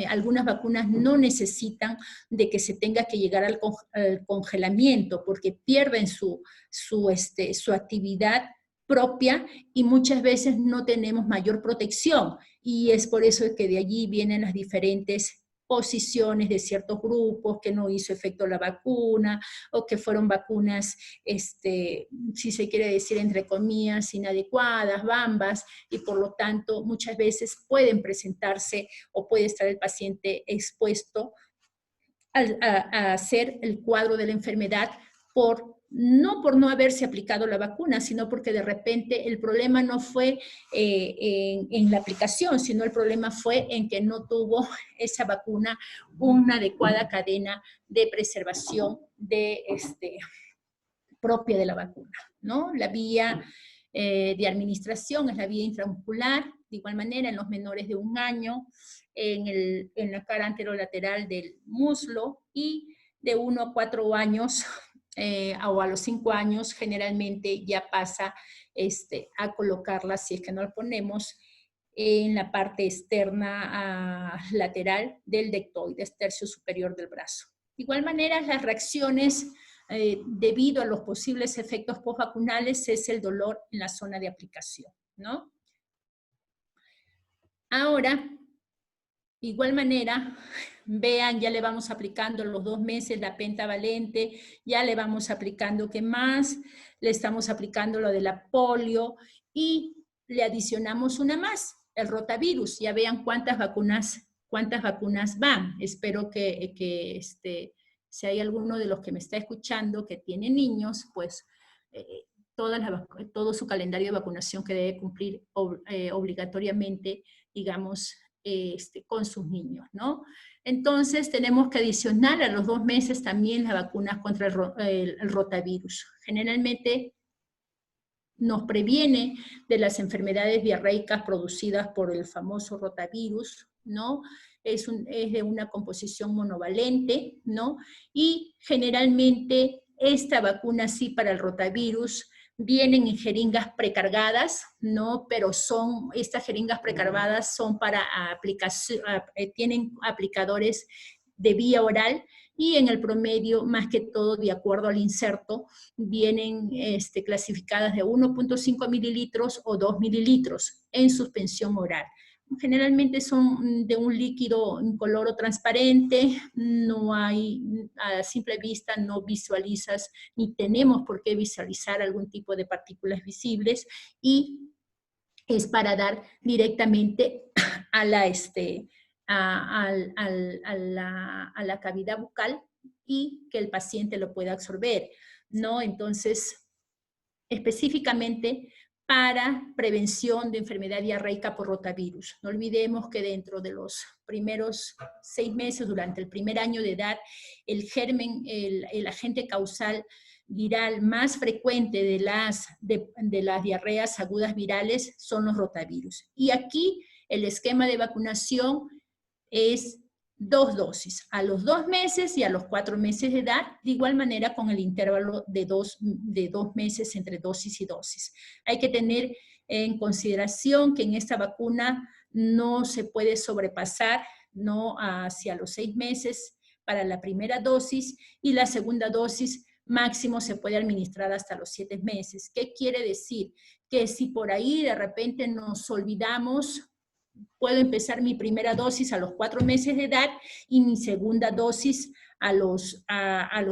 algunas vacunas no necesitan de que se tenga que llegar al congelamiento, porque pierden su actividad propia y muchas veces no tenemos mayor protección, y es por eso que de allí vienen las diferentes posiciones de ciertos grupos que no hizo efecto la vacuna o que fueron vacunas, si se quiere decir entre comillas, inadecuadas, bambas, y por lo tanto muchas veces pueden presentarse o puede estar el paciente expuesto a hacer el cuadro de la enfermedad por no por no haberse aplicado la vacuna, sino porque de repente el problema no fue en la aplicación, sino el problema fue en que no tuvo esa vacuna una adecuada cadena de preservación propia de la vacuna, ¿no? La vía de administración es la vía intramuscular, de igual manera en los menores de 1 año, en la cara anterolateral del muslo, y de 1 a 4 años o a los 5 años generalmente ya pasa a colocarla, si es que no la ponemos, en la parte externa lateral del deltoides, tercio superior del brazo. De igual manera, las reacciones debido a los posibles efectos postvacunales es el dolor en la zona de aplicación, ¿no? Ahora, igual manera, vean, ya le vamos aplicando los 2 meses la pentavalente, ya le vamos aplicando, ¿qué más? Le estamos aplicando lo de la polio y le adicionamos una más, el rotavirus. Ya vean cuántas vacunas van. Espero que si hay alguno de los que me está escuchando que tiene niños, pues todo su calendario de vacunación que debe cumplir obligatoriamente, digamos, con sus niños, ¿no? Entonces, tenemos que adicionar a los 2 meses también las vacunas contra el rotavirus. Generalmente nos previene de las enfermedades diarreicas producidas por el famoso rotavirus, ¿no? Es de una composición monovalente, ¿no? Y generalmente esta vacuna sí para el rotavirus vienen en jeringas precargadas, ¿no? Pero estas jeringas precargadas son para aplicación, tienen aplicadores de vía oral, y en el promedio, más que todo, de acuerdo al inserto, vienen clasificadas de 1.5 mililitros o 2 mililitros en suspensión oral. Generalmente son de un líquido incoloro transparente, no hay, a simple vista no visualizas, ni tenemos por qué visualizar algún tipo de partículas visibles, y es para dar directamente a la cavidad bucal y que el paciente lo pueda absorber, ¿no? Entonces, específicamente para prevención de enfermedad diarreica por rotavirus. No olvidemos que dentro de los primeros 6 meses, durante el primer año de edad, el germen, el agente causal viral más frecuente de las diarreas agudas virales son los rotavirus. Y aquí el esquema de vacunación es 2 dosis, a los 2 meses y a los 4 meses de edad, de igual manera con el intervalo de 2 meses entre dosis y dosis. Hay que tener en consideración que en esta vacuna no se puede sobrepasar, ¿no?, hacia los 6 meses para la primera dosis, y la segunda dosis máximo se puede administrar hasta los 7 meses. ¿Qué quiere decir? Que si por ahí de repente nos olvidamos, puedo empezar mi primera dosis a los 4 meses de edad y mi segunda dosis a los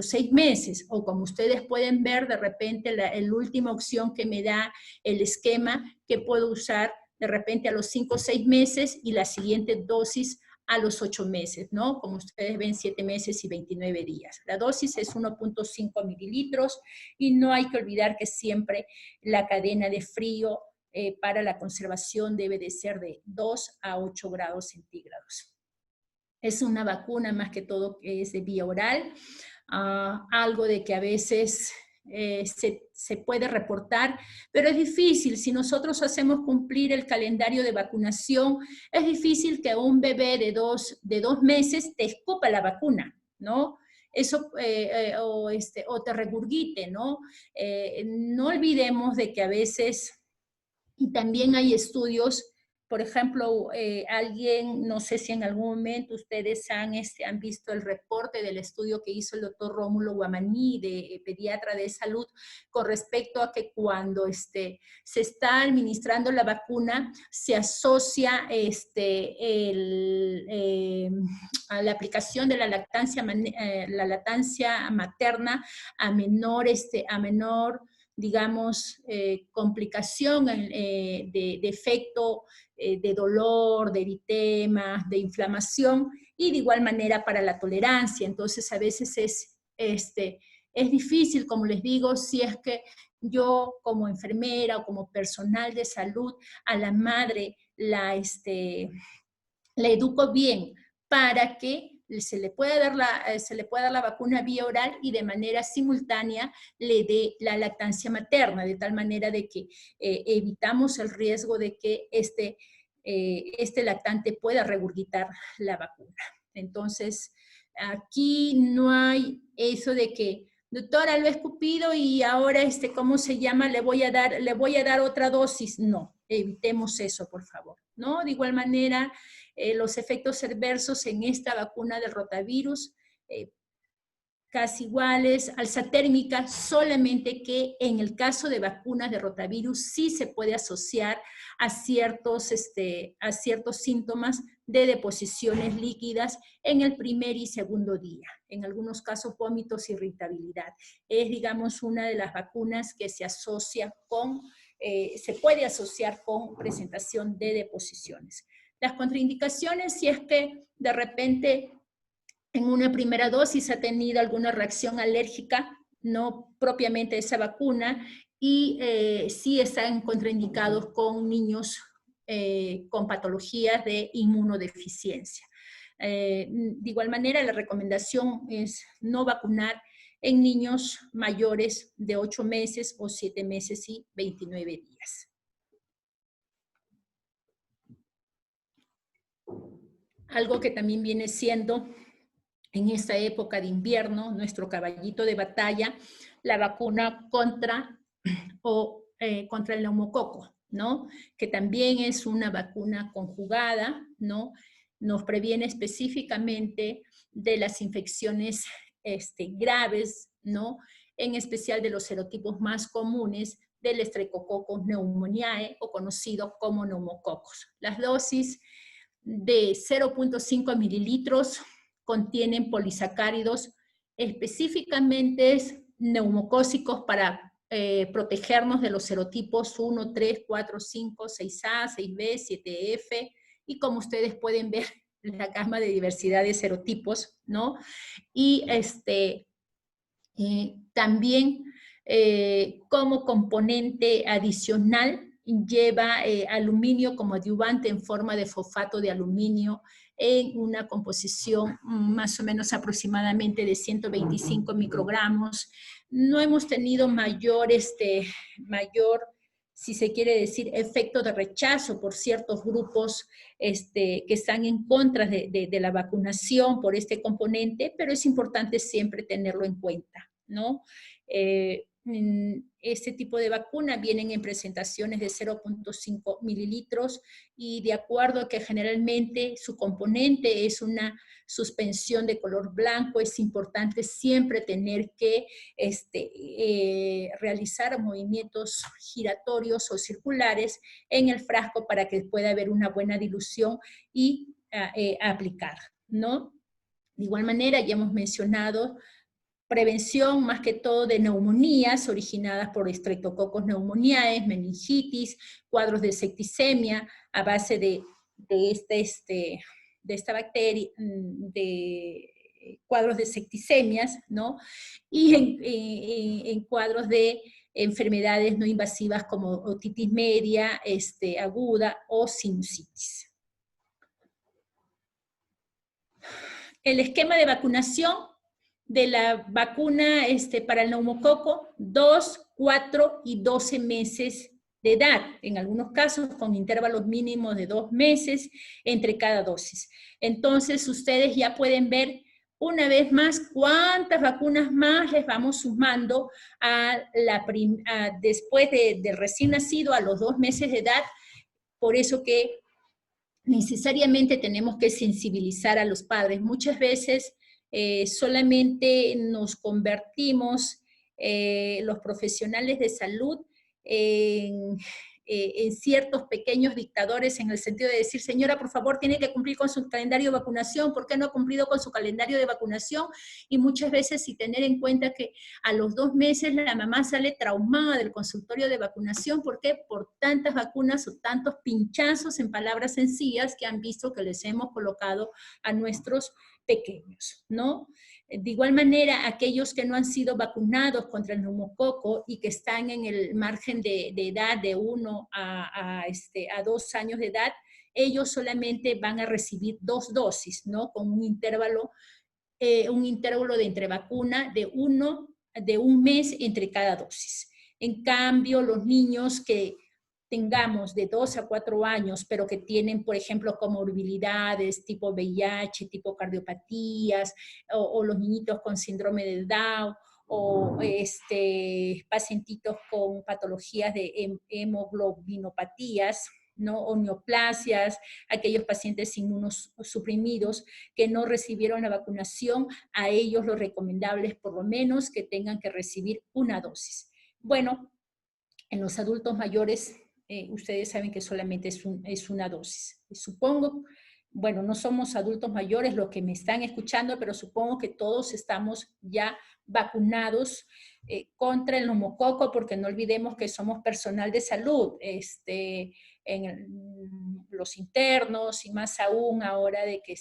6 meses. O como ustedes pueden ver, de repente la última opción que me da el esquema, que puedo usar de repente a los 5 o 6 meses y la siguiente dosis a los 8 meses, ¿no? Como ustedes ven, 7 meses y 29 días. La dosis es 1.5 mililitros y no hay que olvidar que siempre la cadena de frío para la conservación debe de ser de 2 a 8 grados centígrados. Es una vacuna más que todo que es de vía oral, algo de que a veces se puede reportar, pero es difícil. Si nosotros hacemos cumplir el calendario de vacunación, es difícil que un bebé de dos meses te escupa la vacuna, ¿no? Eso, o te regurgite, ¿no? No olvidemos de que a veces, y también hay estudios, por ejemplo, no sé si en algún momento ustedes han visto el reporte del estudio que hizo el doctor Rómulo Guamaní, pediatra de salud, con respecto a que cuando se está administrando la vacuna, se asocia a la aplicación de la lactancia materna a menor digamos, complicación de efecto de dolor, de eritema, de inflamación, y de igual manera para la tolerancia. Entonces, a veces Es difícil, como les digo, si es que yo como enfermera o como personal de salud a la madre la educo bien para que se le pueda dar la vacuna vía oral y de manera simultánea le dé la lactancia materna, de tal manera de que evitamos el riesgo de que este lactante pueda regurgitar la vacuna. Entonces, aquí no hay eso de que, doctora, lo he escupido y ahora, ¿cómo se llama? Le voy a dar otra dosis. No, evitemos eso, por favor, ¿no? De igual manera, los efectos adversos en esta vacuna del rotavirus, casi iguales, alza térmica, solamente que en el caso de vacunas de rotavirus sí se puede asociar a ciertos síntomas de deposiciones líquidas en el primer y segundo día. En algunos casos, vómitos, irritabilidad. Es, digamos, una de las vacunas que se asocia se puede asociar con presentación de deposiciones. Las contraindicaciones, si es que de repente en una primera dosis ha tenido alguna reacción alérgica, no propiamente a esa vacuna, y sí están contraindicados con niños con patologías de inmunodeficiencia. De igual manera, la recomendación es no vacunar en niños mayores de 8 meses o 7 meses y 29 días. Algo que también viene siendo en esta época de invierno, nuestro caballito de batalla, la vacuna contra el neumococo, ¿no? Que también es una vacuna conjugada, ¿no? Nos previene específicamente de las infecciones graves, ¿no? En especial de los serotipos más comunes del Streptococcus pneumoniae o conocido como neumococos. Las dosis de 0.5 mililitros contienen polisacáridos específicamente neumocócicos para protegernos de los serotipos 1, 3, 4, 5, 6A, 6B, 7F, y como ustedes pueden ver, la gama de diversidad de serotipos, ¿no? Y también como componente adicional lleva aluminio como adyuvante en forma de fosfato de aluminio en una composición más o menos aproximadamente de 125 microgramos. No hemos tenido mayor, si se quiere decir, efecto de rechazo por ciertos grupos que están en contra de la vacunación por este componente, pero es importante siempre tenerlo en cuenta, ¿no? Este tipo de vacuna vienen en presentaciones de 0.5 mililitros y de acuerdo a que generalmente su componente es una suspensión de color blanco, es importante siempre tener que realizar movimientos giratorios o circulares en el frasco para que pueda haber una buena dilución y aplicar, ¿no? De igual manera, ya hemos mencionado prevención más que todo de neumonías originadas por Streptococcus pneumoniae, meningitis, cuadros de septicemia a base de esta bacteria, de cuadros de septicemias, ¿no? Y en cuadros de enfermedades no invasivas como otitis media, aguda o sinusitis. El esquema de vacunación de la vacuna para el neumococo, 2, 4 y 12 meses de edad, en algunos casos con intervalos mínimos de 2 meses entre cada dosis. Entonces, ustedes ya pueden ver una vez más cuántas vacunas más les vamos sumando después del recién nacido a los 2 meses de edad. Por eso que necesariamente tenemos que sensibilizar a los padres. Muchas veces solamente nos convertimos los profesionales de salud en en ciertos pequeños dictadores en el sentido de decir, señora, por favor, tiene que cumplir con su calendario de vacunación, ¿por qué no ha cumplido con su calendario de vacunación? Y muchas veces sin tener en cuenta que a los 2 meses la mamá sale traumada del consultorio de vacunación, ¿por qué? Por tantas vacunas o tantos pinchazos, en palabras sencillas, que han visto que les hemos colocado a nuestros pequeños, ¿no? De igual manera, aquellos que no han sido vacunados contra el neumococo y que están en el margen de edad de 1 a 2 años de edad, ellos solamente van a recibir 2 dosis, ¿no? Con un intervalo de entrevacuna de un mes entre cada dosis. En cambio, los niños que tengamos de 2 a 4 años, pero que tienen, por ejemplo, comorbilidades tipo VIH, tipo cardiopatías, o los niñitos con síndrome de Down, o pacientitos con patologías de hemoglobinopatías, ¿no? O neoplasias, aquellos pacientes inmunosuprimidos que no recibieron la vacunación, a ellos lo recomendable es por lo menos que tengan que recibir una dosis. Bueno, en los adultos mayores, ustedes saben que solamente es una dosis. Supongo, bueno, no somos adultos mayores los que me están escuchando, pero supongo que todos estamos ya vacunados contra el neumococo, porque no olvidemos que somos personal de salud, los internos, y más aún ahora de que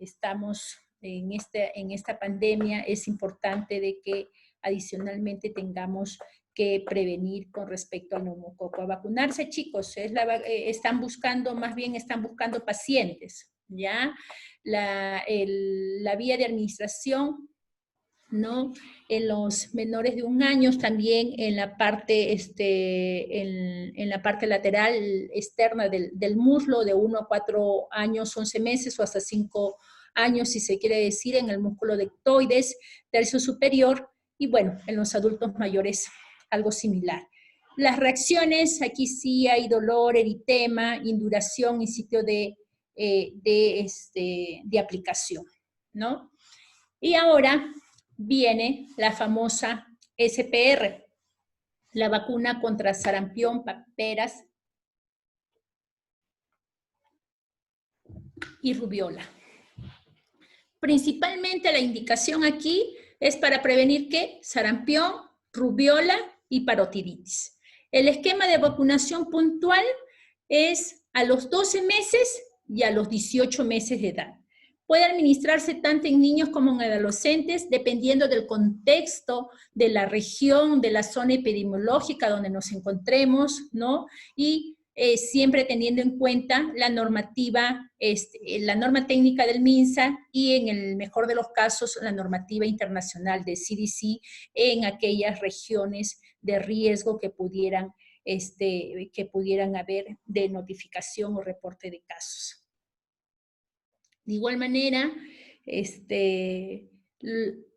estamos en esta pandemia, es importante de que adicionalmente tengamos que prevenir con respecto al neumococo. A vacunarse, chicos, están buscando pacientes, ¿ya? La vía de administración, ¿no? En los menores de 1 año, también en la parte, en la parte lateral externa del muslo, de 1 a 4 años, 11 meses, o hasta 5 años, si se quiere decir, en el músculo deltoides, tercio superior, y bueno, en los adultos mayores algo similar. Las reacciones, aquí sí hay dolor, eritema, induración y sitio de aplicación, ¿no? Y ahora viene la famosa SPR, la vacuna contra sarampión, paperas y rubiola. Principalmente la indicación aquí es para prevenir ¿qué? Sarampión, rubiola y parotiditis. El esquema de vacunación puntual es a los 12 meses y a los 18 meses de edad. Puede administrarse tanto en niños como en adolescentes, dependiendo del contexto, de la región, de la zona epidemiológica donde nos encontremos, ¿no? Y siempre teniendo en cuenta la normativa, la norma técnica del MINSA, y en el mejor de los casos la normativa internacional de CDC en aquellas regiones de riesgo que pudieran haber de notificación o reporte de casos. De igual manera,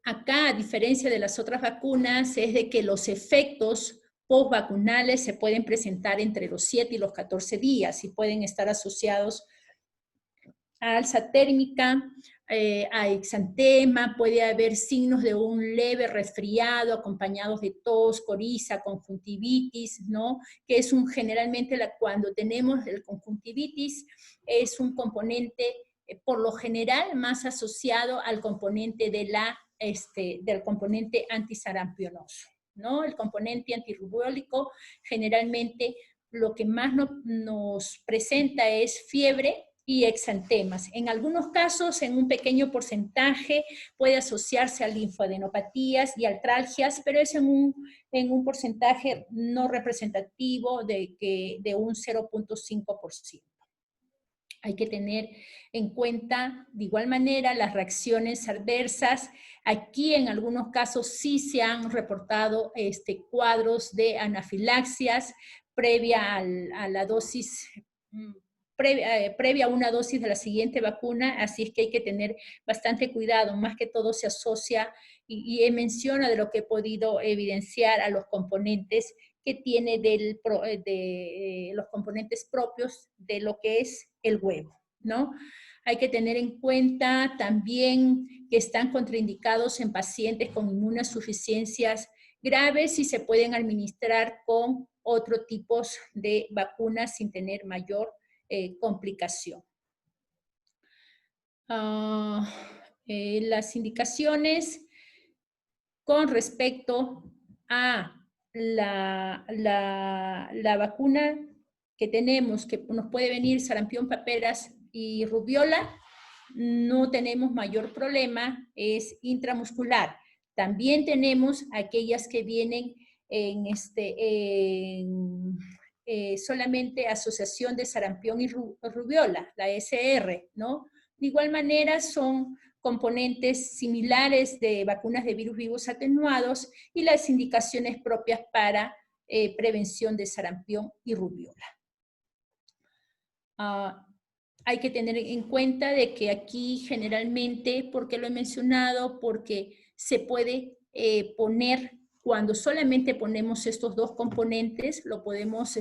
acá, a diferencia de las otras vacunas, es de que los efectos postvacunales se pueden presentar entre los 7 y los 14 días y pueden estar asociados a alza térmica, a exantema, puede haber signos de un leve resfriado acompañados de tos, coriza, conjuntivitis, ¿no? Que es generalmente cuando tenemos el conjuntivitis, es un componente por lo general más asociado al componente del componente antisarampionoso, ¿no? El componente antirrubiólico generalmente lo que más nos presenta es fiebre y exantemas. En algunos casos, en un pequeño porcentaje, puede asociarse a linfadenopatías y artralgias, pero es en un porcentaje no representativo de un 0.5%. Hay que tener en cuenta, de igual manera, las reacciones adversas. Aquí, en algunos casos, sí se han reportado cuadros de anafilaxias previa a la dosis, previa a una dosis de la siguiente vacuna, así es que hay que tener bastante cuidado. Más que todo se asocia, y menciona de lo que he podido evidenciar, a los componentes que tiene los componentes propios de lo que es el huevo, ¿no? Hay que tener en cuenta también que están contraindicados en pacientes con inmunosuficiencias graves y se pueden administrar con otros tipos de vacunas sin tener mayor complicación. Las indicaciones con respecto a la vacuna que tenemos, que nos puede venir sarampión, paperas y rubiola, no tenemos mayor problema, es intramuscular. También tenemos aquellas que vienen solamente asociación de sarampión y rubiola, la SR, ¿no? De igual manera son componentes similares de vacunas de virus vivos atenuados y las indicaciones propias para prevención de sarampión y rubiola. Hay que tener en cuenta de que aquí generalmente, ¿por qué lo he mencionado? Porque se puede poner, cuando solamente ponemos estos dos componentes, lo podemos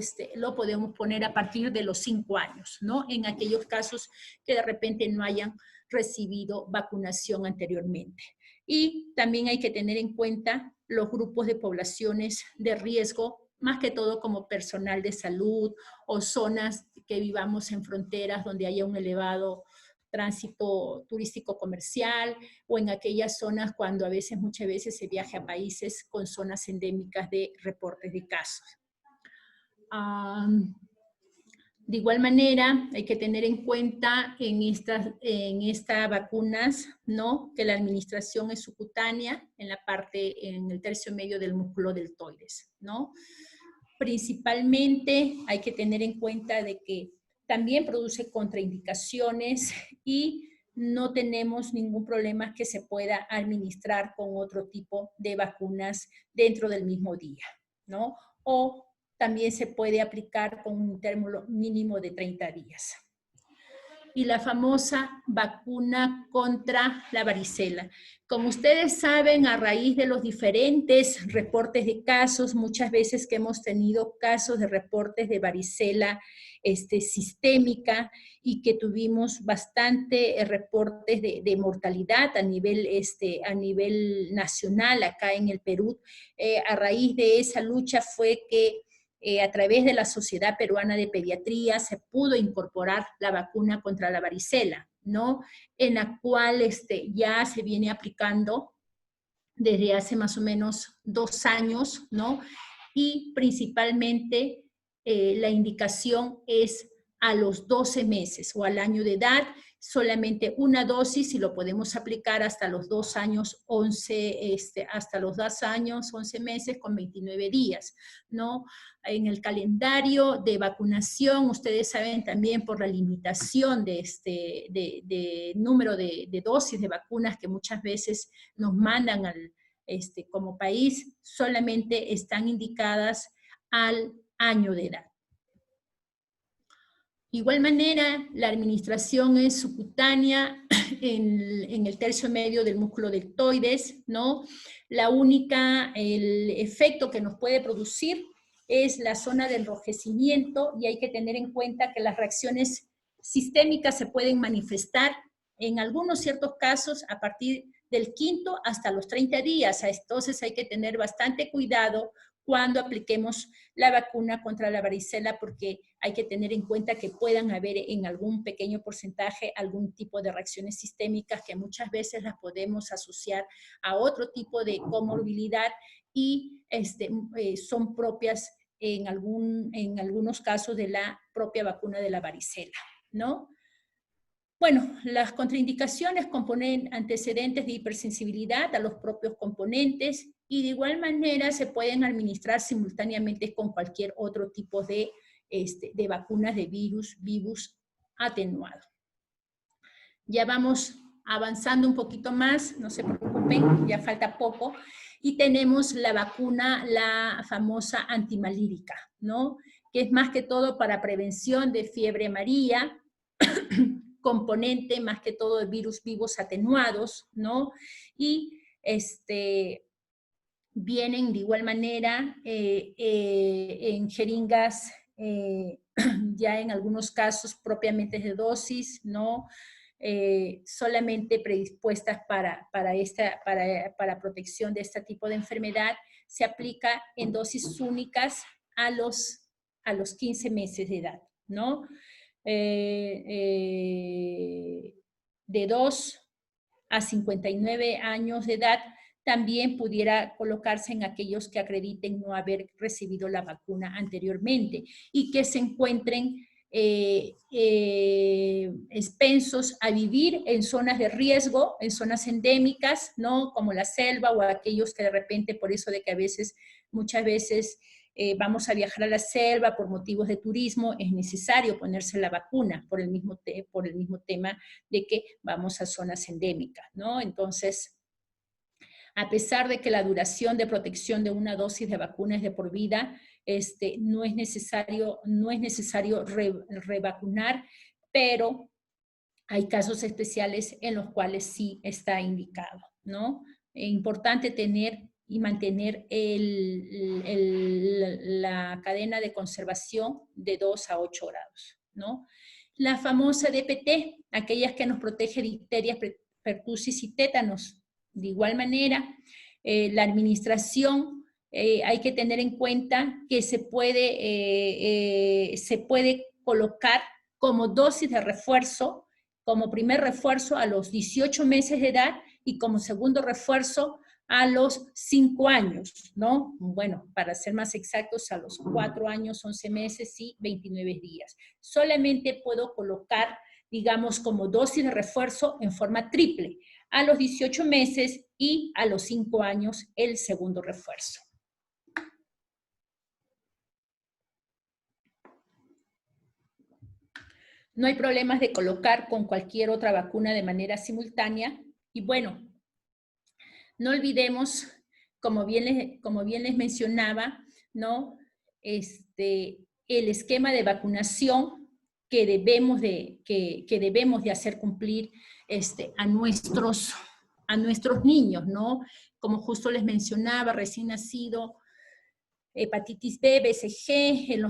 poner a partir de los 5 años, ¿no? En aquellos casos que de repente no hayan recibido vacunación anteriormente. Y también hay que tener en cuenta los grupos de poblaciones de riesgo, más que todo como personal de salud o zonas que vivamos en fronteras donde haya un elevado tránsito turístico comercial, o en aquellas zonas cuando muchas veces se viaja a países con zonas endémicas de reportes de casos. De igual manera, hay que tener en cuenta en estas vacunas, ¿no?, que la administración es subcutánea en el tercio medio del músculo deltoides, ¿no? Principalmente hay que tener en cuenta de que también produce contraindicaciones y no tenemos ningún problema que se pueda administrar con otro tipo de vacunas dentro del mismo día, ¿no? O también se puede aplicar con un término mínimo de 30 días. Y la famosa vacuna contra la varicela. Como ustedes saben, a raíz de los diferentes reportes de casos, muchas veces que hemos tenido casos de reportes de varicela sistémica y que tuvimos bastante reportes de mortalidad a nivel nacional acá en el Perú, a raíz de esa lucha fue que a través de la Sociedad Peruana de Pediatría se pudo incorporar la vacuna contra la varicela, ¿no? En la cual ya se viene aplicando desde hace más o menos 2 años, ¿no? Y principalmente la indicación es a los 12 meses o al año de edad, solamente una dosis y lo podemos aplicar hasta los 2 años, 11 meses con 29 días, ¿no? En el calendario de vacunación, ustedes saben también por la limitación de número de dosis de vacunas que muchas veces nos mandan como país, solamente están indicadas al año de edad. De igual manera, la administración es subcutánea en el tercio medio del músculo deltoides, ¿no? El efecto que nos puede producir es la zona de enrojecimiento y hay que tener en cuenta que las reacciones sistémicas se pueden manifestar en algunos ciertos casos a partir del 5º hasta los 30 días. Entonces hay que tener bastante cuidado cuando apliquemos la vacuna contra la varicela, porque hay que tener en cuenta que puedan haber en algún pequeño porcentaje algún tipo de reacciones sistémicas que muchas veces las podemos asociar a otro tipo de comorbilidad y son propias en algunos casos de la propia vacuna de la varicela, ¿no? Bueno, las contraindicaciones componen antecedentes de hipersensibilidad a los propios componentes y de igual manera se pueden administrar simultáneamente con cualquier otro tipo de vacunas de virus atenuado. Ya vamos avanzando un poquito más, no se preocupen, ya falta poco. Y tenemos la vacuna, la famosa antimalírica, ¿no? Que es más que todo para prevención de fiebre amarilla, componente más que todo de virus vivos atenuados, ¿no? Y vienen de igual manera en jeringas, ya en algunos casos propiamente de dosis, ¿no? solamente predispuestas para protección de este tipo de enfermedad, se aplica en dosis únicas a los 15 meses de edad, ¿no? De 2 a 59 años de edad, también pudiera colocarse en aquellos que acrediten no haber recibido la vacuna anteriormente y que se encuentren expensos a vivir en zonas de riesgo, en zonas endémicas, ¿no? Como la selva, o aquellos que de repente, por eso de que a veces, muchas veces, vamos a viajar a la selva por motivos de turismo, es necesario ponerse la vacuna por el mismo tema de que vamos a zonas endémicas, ¿no? Entonces, a pesar de que la duración de protección de una dosis de vacuna es de por vida, no es necesario revacunar, pero hay casos especiales en los cuales sí está indicado, ¿no? Es importante tener y mantener la cadena de conservación de 2 a 8 grados, ¿no? La famosa DPT, aquellas que nos protege de difterias, pertussis y tétanos. De igual manera, la administración, hay que tener en cuenta que se puede colocar como dosis de refuerzo, como primer refuerzo a los 18 meses de edad y como segundo refuerzo a los 5 años, ¿no? Bueno, para ser más exactos, a los 4 años, 11 meses y 29 días. Solamente puedo colocar, digamos, como dosis de refuerzo en forma triple, a los 18 meses y a los 5 años el segundo refuerzo. No hay problemas de colocar con cualquier otra vacuna de manera simultánea. Y bueno, no olvidemos, como bien les mencionaba, ¿no? El esquema de vacunación que debemos de hacer cumplir a nuestros niños, ¿no? Como justo les mencionaba, recién nacido, hepatitis B, BCG, en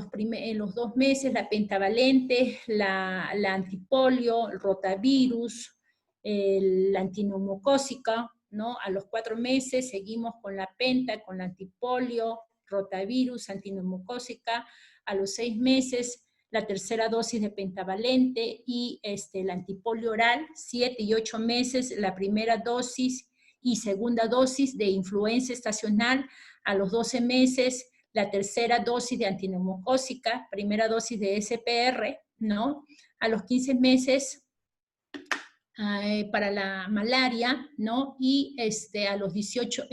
los 2 meses, la pentavalente, la antipolio, el rotavirus, la antineumocócica, ¿no? A los 4 meses seguimos con la penta, con la antipolio, rotavirus, antineumocócica. A los 6 meses, la tercera dosis de pentavalente y el antipolio oral. 7 y 8 meses, la primera dosis y segunda dosis de influenza estacional. A los 12 meses, la tercera dosis de antineumocócica, primera dosis de SPR, ¿no? A los 15 meses, para la malaria, ¿no? Y a los 18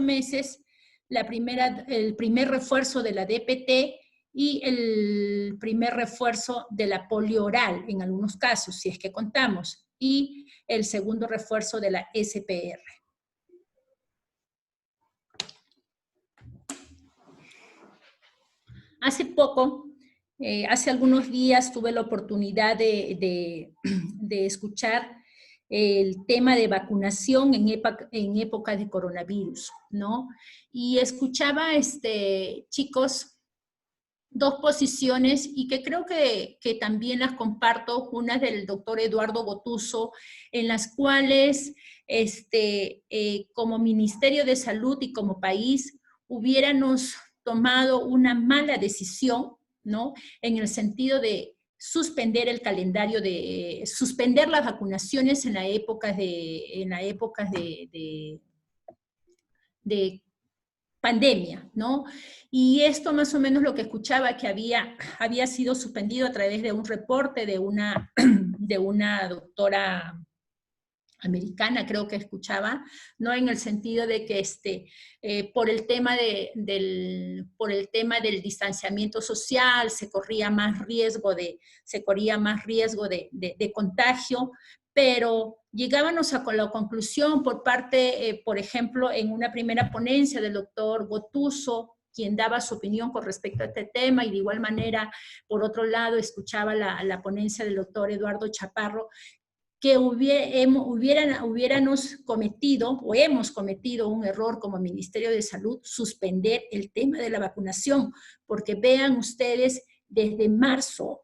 meses, el primer refuerzo de la DPT y el primer refuerzo de la polio oral, en algunos casos, si es que contamos, y el segundo refuerzo de la SPR. Hace poco, hace algunos días, tuve la oportunidad de escuchar el tema de vacunación en época de coronavirus, ¿no? Y escuchaba, chicos, 2 posiciones y que creo que también las comparto, una del doctor Eduardo Gotuso, en las cuales como Ministerio de Salud y como país hubiéramos tomado una mala decisión, ¿no? En el sentido de suspender el calendario, suspender las vacunaciones en la época de pandemia, ¿no? Y esto más o menos lo que escuchaba, que había sido suspendido a través de un reporte de una doctora americana, creo que escuchaba, ¿no? En el sentido de que por el tema del distanciamiento social se corría más riesgo de contagio, pero llegábamos a la conclusión por parte, por ejemplo, en una primera ponencia del doctor Gotuso, quien daba su opinión con respecto a este tema, y de igual manera, por otro lado, escuchaba la ponencia del doctor Eduardo Chaparro, que hubiéramos cometido o hemos cometido un error como Ministerio de Salud, suspender el tema de la vacunación, porque vean ustedes desde marzo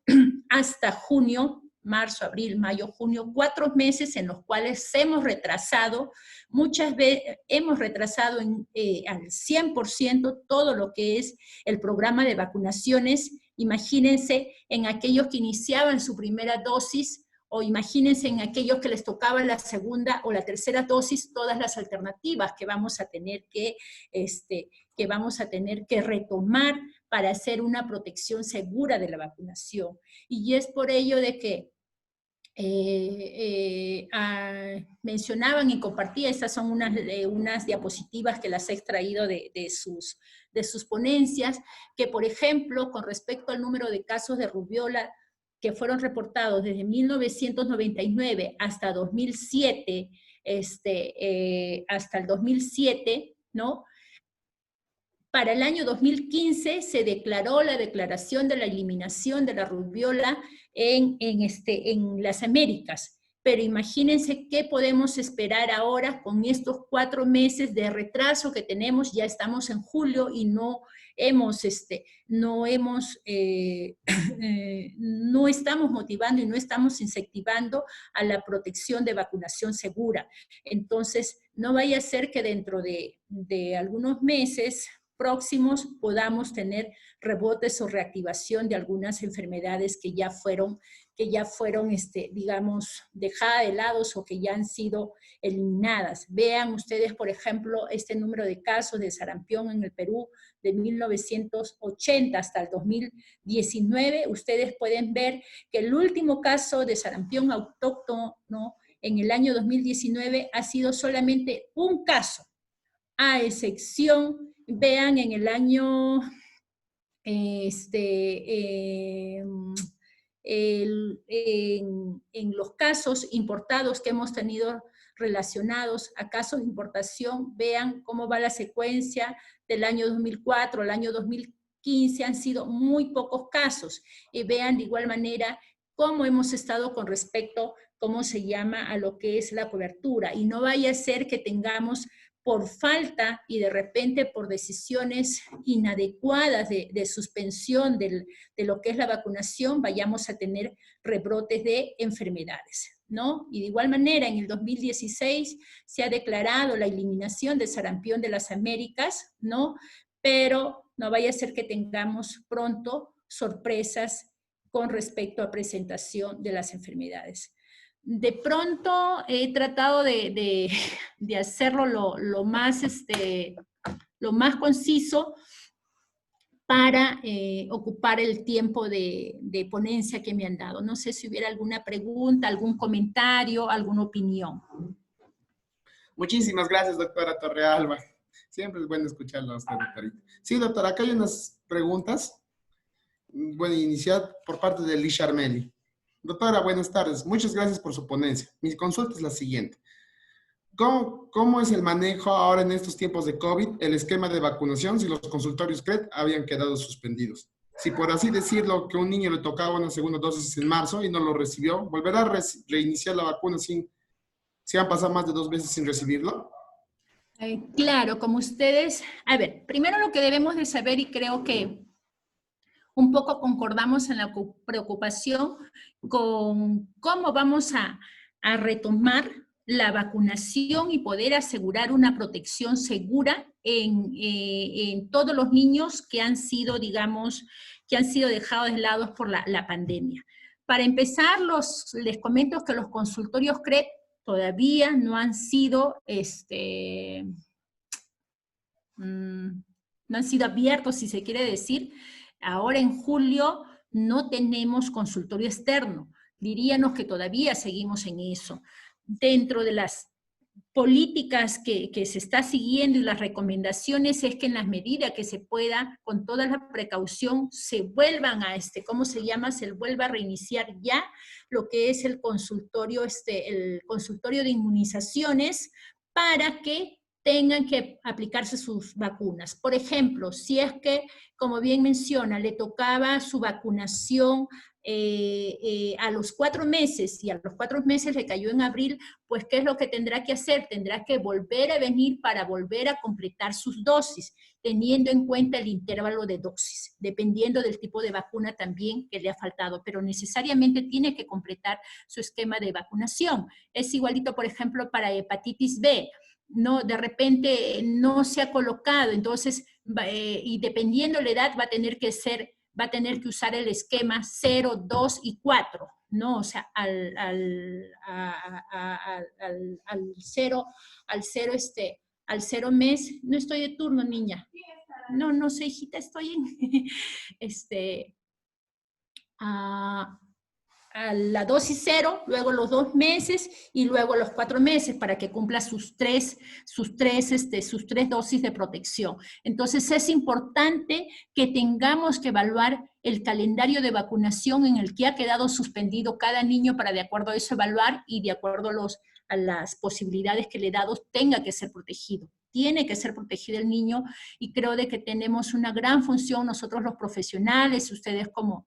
hasta junio, marzo, abril, mayo, junio, 4 meses en los cuales hemos retrasado, muchas veces hemos retrasado al 100% todo lo que es el programa de vacunaciones. Imagínense en aquellos que iniciaban su primera dosis, o imagínense en aquellos que les tocaba la segunda o la tercera dosis, todas las alternativas que vamos a tener que retomar para hacer una protección segura de la vacunación. Y es por ello de que mencionaban y compartía, estas son unas diapositivas que las he extraído de sus ponencias, que por ejemplo, con respecto al número de casos de rubiola que fueron reportados desde 1999 hasta 2007, hasta el 2007, ¿no? Para el año 2015 se declaró la declaración de la eliminación de la rubiola en las Américas. Pero imagínense qué podemos esperar ahora con estos 4 meses de retraso que tenemos. Ya estamos en julio y no estamos motivando y no estamos incentivando a la protección de vacunación segura. Entonces, no vaya a ser que dentro de algunos meses próximos podamos tener rebotes o reactivación de algunas enfermedades que ya fueron digamos, dejadas de lado o que ya han sido eliminadas. Vean ustedes, por ejemplo, este número de casos de sarampión en el Perú de 1980 hasta el 2019. Ustedes pueden ver que el último caso de sarampión autóctono, ¿no?, en el año 2019 ha sido solamente un caso, a excepción, vean, en el año, en los casos importados que hemos tenido relacionados a casos de importación, vean cómo va la secuencia del año 2004 al año 2015, han sido muy pocos casos, y vean de igual manera cómo hemos estado con respecto, cómo se llama, a lo que es la cobertura, y no vaya a ser que tengamos por falta y de repente por decisiones inadecuadas de suspensión de lo que es la vacunación, vayamos a tener rebrotes de enfermedades, ¿no? Y de igual manera, en el 2016 se ha declarado la eliminación del sarampión de las Américas, ¿no? Pero no vaya a ser que tengamos pronto sorpresas con respecto a presentación de las enfermedades. De pronto he tratado de hacerlo lo más conciso para ocupar el tiempo de ponencia que me han dado. No sé si hubiera alguna pregunta, algún comentario, alguna opinión. Muchísimas gracias, doctora Torrealba. Siempre es bueno escucharla a usted, doctorita. Sí, doctora, acá hay unas preguntas. Voy a iniciar por parte de Liz Armeli. Doctora, buenas tardes. Muchas gracias por su ponencia. Mi consulta es la siguiente. ¿Cómo es el manejo ahora en estos tiempos de COVID, el esquema de vacunación, si los consultorios CRED habían quedado suspendidos? Si por así decirlo, que un niño le tocaba una segunda dosis en marzo y no lo recibió, ¿volverá a reiniciar la vacuna si han pasado más de 2 meses sin recibirlo? Claro, como ustedes... A ver, primero lo que debemos de saber, y creo que un poco concordamos en la preocupación con cómo vamos a retomar la vacunación y poder asegurar una protección segura en todos los niños que han sido, digamos, que han sido dejados de lado por la pandemia. Para empezar, les comento que los consultorios CRED todavía no han sido, no han sido abiertos, si se quiere decir. Ahora en julio no tenemos consultorio externo. Diríamos que todavía seguimos en eso. Dentro de las políticas que se está siguiendo y las recomendaciones es que en las medidas que se pueda, con toda la precaución, se vuelvan a ¿cómo se llama? Se vuelva a reiniciar ya lo que es el consultorio de inmunizaciones para que tengan que aplicarse sus vacunas. Por ejemplo, si es que, como bien menciona, le tocaba su vacunación a los 4 meses, y a los 4 meses le cayó en abril, pues ¿qué es lo que tendrá que hacer? Tendrá que volver a venir para volver a completar sus dosis, teniendo en cuenta el intervalo de dosis, dependiendo del tipo de vacuna también que le ha faltado, pero necesariamente tiene que completar su esquema de vacunación. Es igualito, por ejemplo, para hepatitis B, no, de repente no se ha colocado, entonces, y dependiendo la edad va a tener que usar el esquema 0, 2 y 4, ¿no? O sea, al cero mes, no estoy de turno, niña. No, no sé, hijita, estoy en, a la dosis 0, luego los 2 meses y luego los 4 meses para que cumpla sus tres dosis de protección. Entonces es importante que tengamos que evaluar el calendario de vacunación en el que ha quedado suspendido cada niño para de acuerdo a eso evaluar y de acuerdo a las posibilidades que le he dado tenga que ser protegido. Tiene que ser protegido el niño y creo de que tenemos una gran función nosotros los profesionales, ustedes como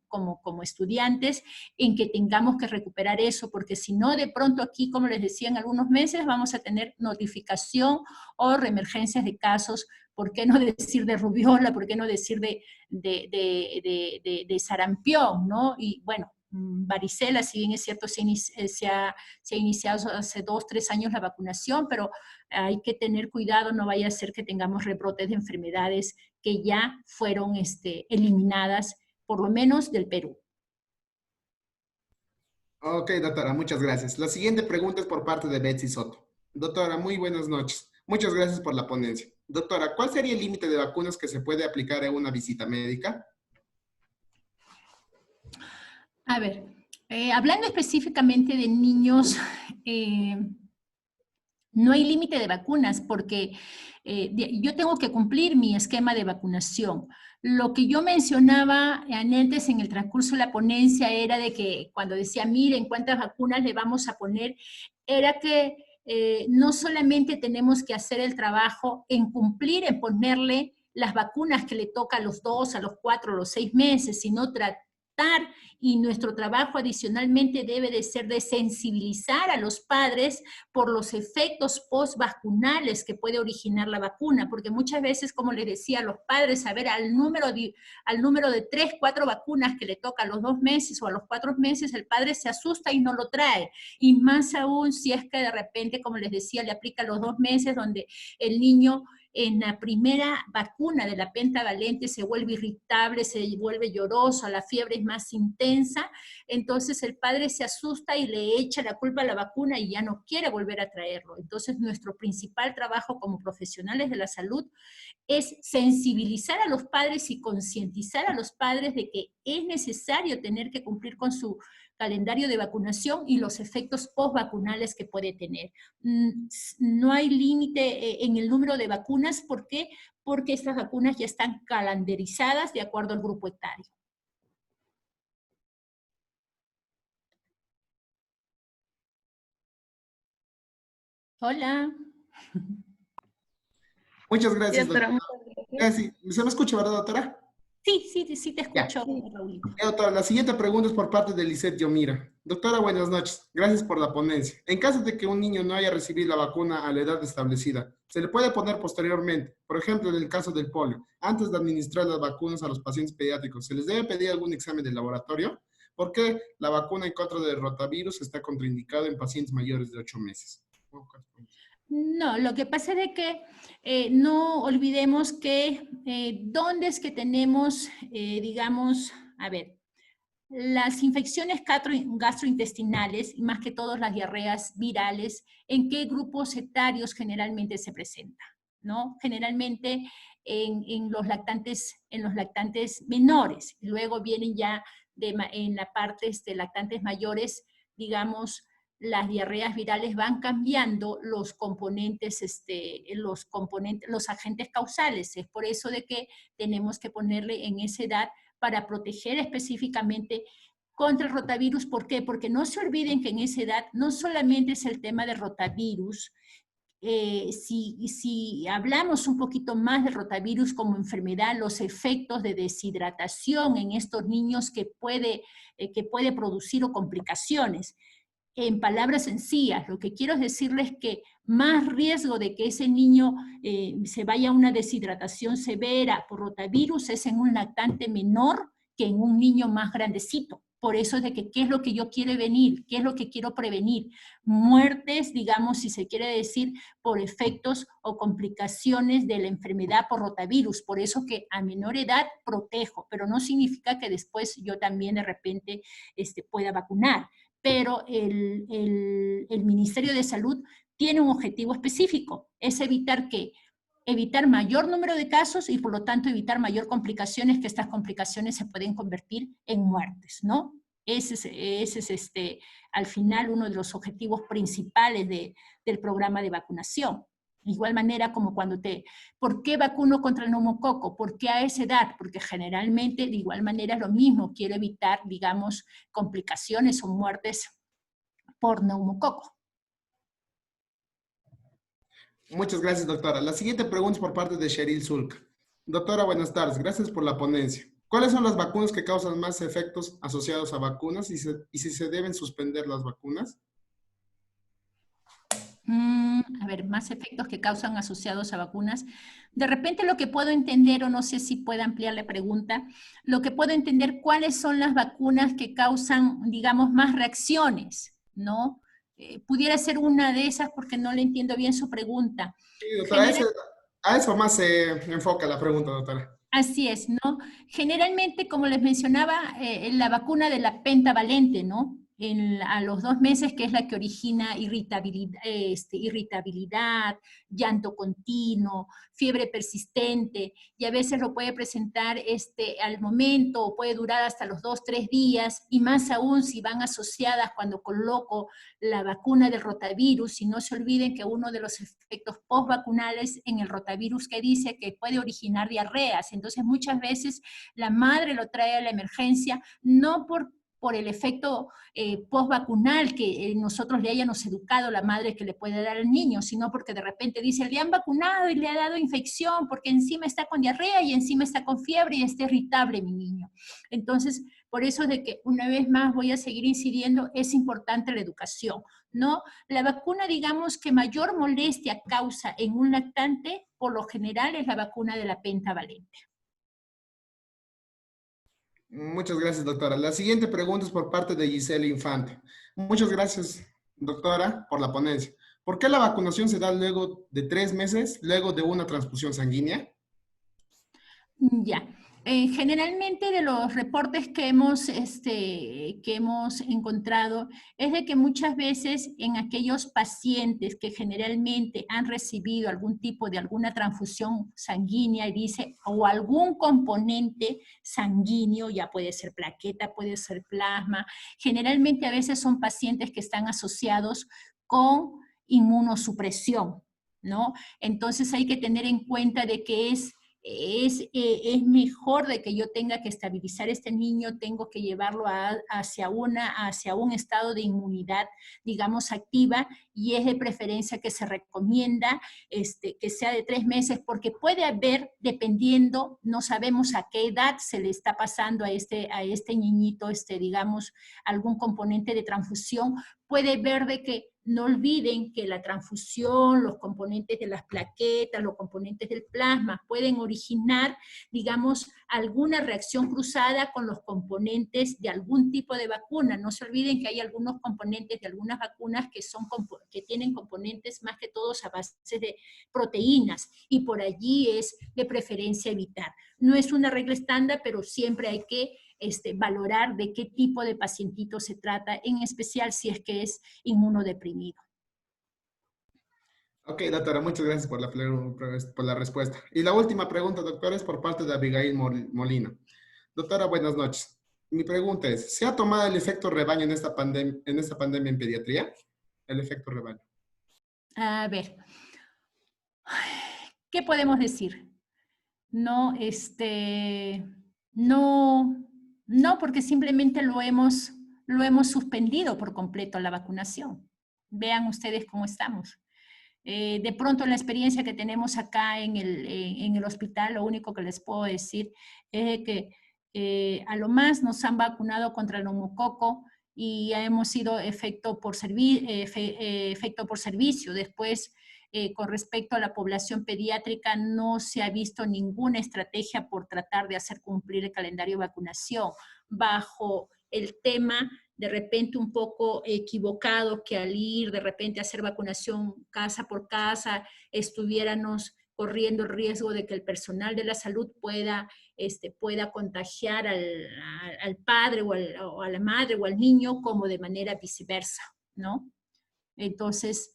estudiantes, en que tengamos que recuperar eso, porque si no, de pronto aquí, como les decía, en algunos meses vamos a tener notificación o reemergencias de casos, ¿por qué no decir de rubiola? ¿Por qué no decir de sarampión? ¿No? Y bueno, varicela, si bien es cierto, se ha iniciado hace 2, 3 años la vacunación, pero hay que tener cuidado, no vaya a ser que tengamos rebrotes de enfermedades que ya fueron eliminadas, por lo menos del Perú. Ok, doctora, muchas gracias. La siguiente pregunta es por parte de Betsy Soto. Doctora, muy buenas noches. Muchas gracias por la ponencia. Doctora, ¿cuál sería el límite de vacunas que se puede aplicar en una visita médica? A ver, hablando específicamente de niños, no hay límite de vacunas porque yo tengo que cumplir mi esquema de vacunación. Lo que yo mencionaba antes en el transcurso de la ponencia era de que cuando decía, miren cuántas vacunas le vamos a poner, era que no solamente tenemos que hacer el trabajo en cumplir, en ponerle las vacunas que le toca a los 2, a los 4, a los 6 meses, sino tratar, y nuestro trabajo adicionalmente debe de ser de sensibilizar a los padres por los efectos postvacunales que puede originar la vacuna, porque muchas veces, como les decía a los padres, saber al número de 3, 4 vacunas que le toca a los 2 meses o a los 4 meses, el padre se asusta y no lo trae, y más aún si es que de repente, como les decía, le aplica los 2 meses donde el niño en la primera vacuna de la pentavalente se vuelve irritable, se vuelve lloroso, la fiebre es más intensa, entonces el padre se asusta y le echa la culpa a la vacuna y ya no quiere volver a traerlo. Entonces nuestro principal trabajo como profesionales de la salud es sensibilizar a los padres y concientizar a los padres de que es necesario tener que cumplir con su calendario de vacunación y los efectos postvacunales que puede tener. No hay límite en el número de vacunas. ¿Por qué? Porque estas vacunas ya están calendarizadas de acuerdo al grupo etario. Hola. Muchas gracias, Sí, doctora, doctora. muchas gracias. Sí, ¿se me escucha, verdad, doctora? Sí te Ya. escucho, Raulito. Doctora, la siguiente pregunta es por parte de Lisette Yomira. Doctora, buenas noches. Gracias por la ponencia. En caso de que un niño no haya recibido la vacuna a la edad establecida, ¿se le puede poner posteriormente? Por ejemplo, en el caso del polio, antes de administrar las vacunas a los pacientes pediátricos, ¿se les debe pedir algún examen de laboratorio? ¿Por qué la vacuna en contra del rotavirus está contraindicada en pacientes mayores de 8 meses? No, lo que pasa es de que no olvidemos que dónde es que tenemos, digamos, a ver, las infecciones gastrointestinales, y más que todo las diarreas virales, ¿en qué grupos etarios generalmente se presenta? ¿No? Generalmente en los lactantes menores. Luego vienen ya en la parte de lactantes mayores, digamos, las diarreas virales van cambiando los componentes, los agentes causales. Es por eso de que tenemos que ponerle en esa edad para proteger específicamente contra el rotavirus. ¿Por qué? Porque no se olviden que en esa edad no solamente es el tema de rotavirus, si hablamos un poquito más del rotavirus como enfermedad, los efectos de deshidratación en estos niños que puede producir o complicaciones. En palabras sencillas, lo que quiero decirles es que más riesgo de que ese niño se vaya a una deshidratación severa por rotavirus es en un lactante menor que en un niño más grandecito. Por eso es de que, ¿qué es lo que yo quiero venir? ¿Qué es lo que quiero prevenir? Muertes, digamos, si se quiere decir, por efectos o complicaciones de la enfermedad por rotavirus. Por eso que a menor edad protejo, pero no significa que después yo también de repente pueda vacunar. Pero el Ministerio de Salud tiene un objetivo específico, es evitar mayor número de casos y por lo tanto evitar mayor complicaciones, que estas complicaciones se pueden convertir en muertes, ¿no? Ese es al final uno de los objetivos principales del programa de vacunación. De igual manera como ¿por qué vacuno contra el neumococo? ¿Por qué a esa edad? Porque generalmente de igual manera es lo mismo, quiero evitar, digamos, complicaciones o muertes por neumococo. Muchas gracias, doctora. La siguiente pregunta es por parte de Cheryl Zulk. Doctora, buenas tardes. Gracias por la ponencia. ¿Cuáles son las vacunas que causan más efectos asociados a vacunas y si se deben suspender las vacunas? A ver, más efectos que causan asociados a vacunas. De repente lo que puedo entender, o no sé si puede ampliar la pregunta, lo que puedo entender, ¿cuáles son las vacunas que causan, digamos, más reacciones? ¿No? Pudiera ser una de esas porque no le entiendo bien su pregunta. Sí, doctora, a eso más se enfoca la pregunta, doctora. Así es, ¿no? Generalmente, como les mencionaba, la vacuna de la pentavalente, ¿no? A los 2 meses, que es la que origina irritabilidad, llanto continuo, fiebre persistente, y a veces lo puede presentar al momento, o puede durar hasta los 2, 3 días, y más aún si van asociadas cuando coloco la vacuna del rotavirus, y no se olviden que uno de los efectos postvacunales en el rotavirus que dice que puede originar diarreas. Entonces muchas veces la madre lo trae a la emergencia, no por el efecto postvacunal que nosotros le hayamos educado la madre que le puede dar al niño, sino porque de repente dice, le han vacunado y le ha dado infección porque encima está con diarrea y encima está con fiebre y está irritable mi niño. Entonces, por eso es de que una vez más voy a seguir incidiendo, es importante la educación, ¿no? La vacuna, digamos, que mayor molestia causa en un lactante, por lo general es la vacuna de la pentavalente. Muchas gracias, doctora. La siguiente pregunta es por parte de Gisela Infante. Muchas gracias, doctora, por la ponencia. ¿Por qué la vacunación se da luego de 3 meses, luego de una transfusión sanguínea? Ya. Generalmente de los reportes que hemos encontrado es de que muchas veces en aquellos pacientes que generalmente han recibido algún tipo de alguna transfusión sanguínea y dice, o algún componente sanguíneo, ya puede ser plaqueta, puede ser plasma, generalmente a veces son pacientes que están asociados con inmunosupresión, ¿no? Entonces hay que tener en cuenta de que es mejor de que yo tenga que estabilizar a este niño, tengo que llevarlo hacia un estado de inmunidad, digamos, activa, y es de preferencia que se recomienda que sea de 3 meses, porque puede haber, dependiendo, no sabemos a qué edad se le está pasando a este niñito, digamos, algún componente de transfusión, puede ver de que no olviden que la transfusión, los componentes de las plaquetas, los componentes del plasma pueden originar, digamos, alguna reacción cruzada con los componentes de algún tipo de vacuna. No se olviden que hay algunos componentes de algunas vacunas que tienen componentes más que todos a base de proteínas y por allí es de preferencia evitar. No es una regla estándar, pero siempre hay que valorar de qué tipo de pacientito se trata, en especial si es que es inmunodeprimido. Ok, doctora, muchas gracias por la respuesta. Y la última pregunta, doctora, es por parte de Abigail Molina. Doctora, buenas noches. Mi pregunta es, ¿se ha tomado el efecto rebaño en esta pandemia en pediatría? El efecto rebaño. A ver, ¿qué podemos decir? No, no, porque simplemente lo hemos suspendido por completo la vacunación. Vean ustedes cómo estamos. De pronto la experiencia que tenemos acá en el hospital, lo único que les puedo decir es que a lo más nos han vacunado contra el neumococo y hemos sido efecto por servicio. Después, con respecto a la población pediátrica, no se ha visto ninguna estrategia por tratar de hacer cumplir el calendario de vacunación bajo el tema de repente un poco equivocado, que al ir de repente a hacer vacunación casa por casa, estuviéramos corriendo el riesgo de que el personal de la salud pueda contagiar al padre o a la madre o al niño, como de manera viceversa, ¿no? Entonces,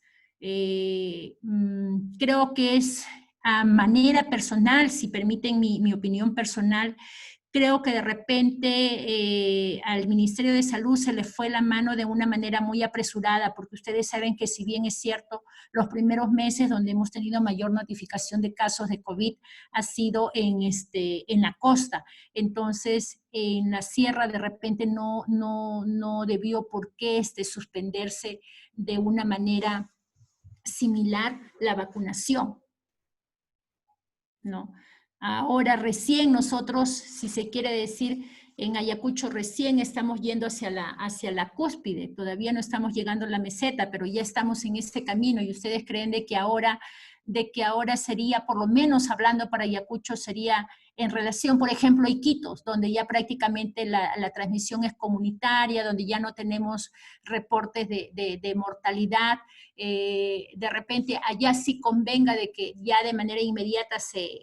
creo que es a manera personal, si permiten mi opinión personal, creo que de repente al Ministerio de Salud se le fue la mano de una manera muy apresurada, porque ustedes saben que si bien es cierto, los primeros meses donde hemos tenido mayor notificación de casos de COVID ha sido en la costa. Entonces, en la sierra de repente no debió por qué suspenderse de una manera similar la vacunación, ¿no? Ahora recién nosotros, si se quiere decir, en Ayacucho recién estamos yendo hacia la cúspide, todavía no estamos llegando a la meseta, pero ya estamos en este camino y ustedes creen de que ahora sería, por lo menos hablando para Ayacucho, sería en relación, por ejemplo, a Iquitos, donde ya prácticamente la transmisión es comunitaria, donde ya no tenemos reportes de mortalidad, de repente allá sí convenga de que ya de manera inmediata se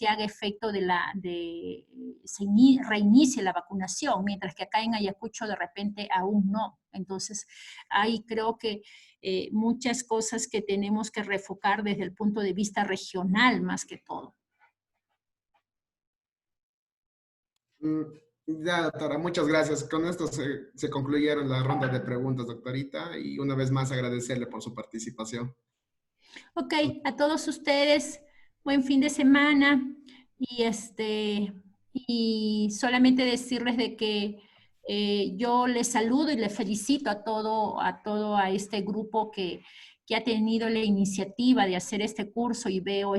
haga efecto se reinicie la vacunación, mientras que acá en Ayacucho de repente aún no. Entonces, ahí creo que muchas cosas que tenemos que refocar desde el punto de vista regional más que todo. Ya, doctora, muchas gracias. Con esto se concluyeron la ronda de preguntas, doctorita, y una vez más agradecerle por su participación. Ok, a todos ustedes, buen fin de semana y y solamente decirles de que yo les saludo y les felicito a este grupo que ha tenido la iniciativa de hacer este curso y veo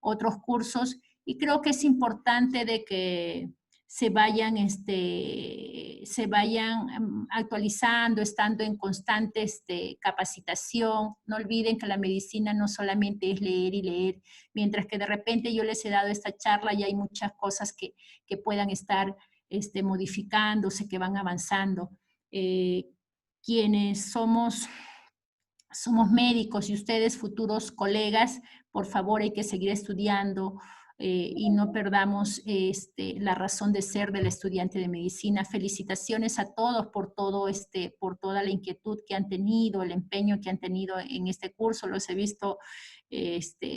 otros cursos y creo que es importante de que se vayan actualizando, estando en constante capacitación. No olviden que la medicina no solamente es leer y leer, mientras que de repente yo les he dado esta charla y hay muchas cosas que puedan estar modificándose, que van avanzando. Quienes somos médicos y ustedes futuros colegas, por favor hay que seguir estudiando, y no perdamos la razón de ser del estudiante de medicina. Felicitaciones a todos por por toda la inquietud que han tenido, el empeño que han tenido en este curso. Los he visto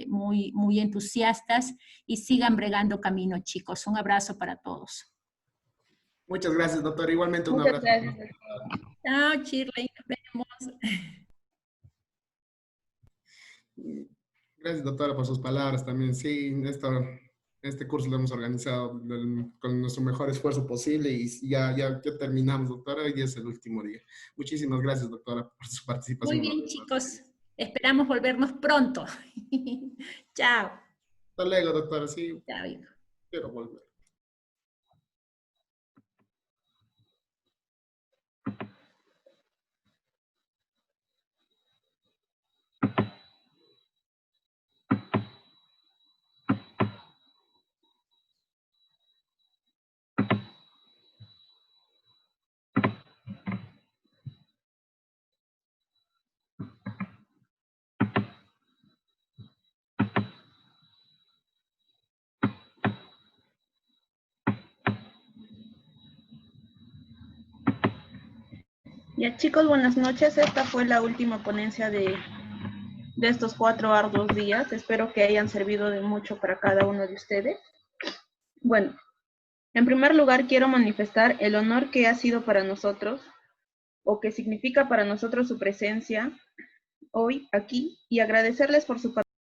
muy entusiastas y sigan bregando camino, chicos. Un abrazo para todos. Muchas gracias, doctor. Igualmente un Muchas abrazo. gracias, doctor. Chao, Shirley. Nos vemos. Gracias, doctora, por sus palabras también. Sí, este curso lo hemos organizado con nuestro mejor esfuerzo posible y ya terminamos, doctora. Hoy día es el último día. Muchísimas gracias, doctora, por su participación. Muy bien, chicos. Esperamos volvernos pronto. Chao. Hasta luego, doctora. Sí, Chao, hijo. quiero volver. Ya, chicos, buenas noches. Esta fue la última ponencia de estos 4 arduos días. Espero que hayan servido de mucho para cada uno de ustedes. Bueno, en primer lugar quiero manifestar el honor que ha sido para nosotros, o que significa para nosotros su presencia hoy aquí, y agradecerles por su participación.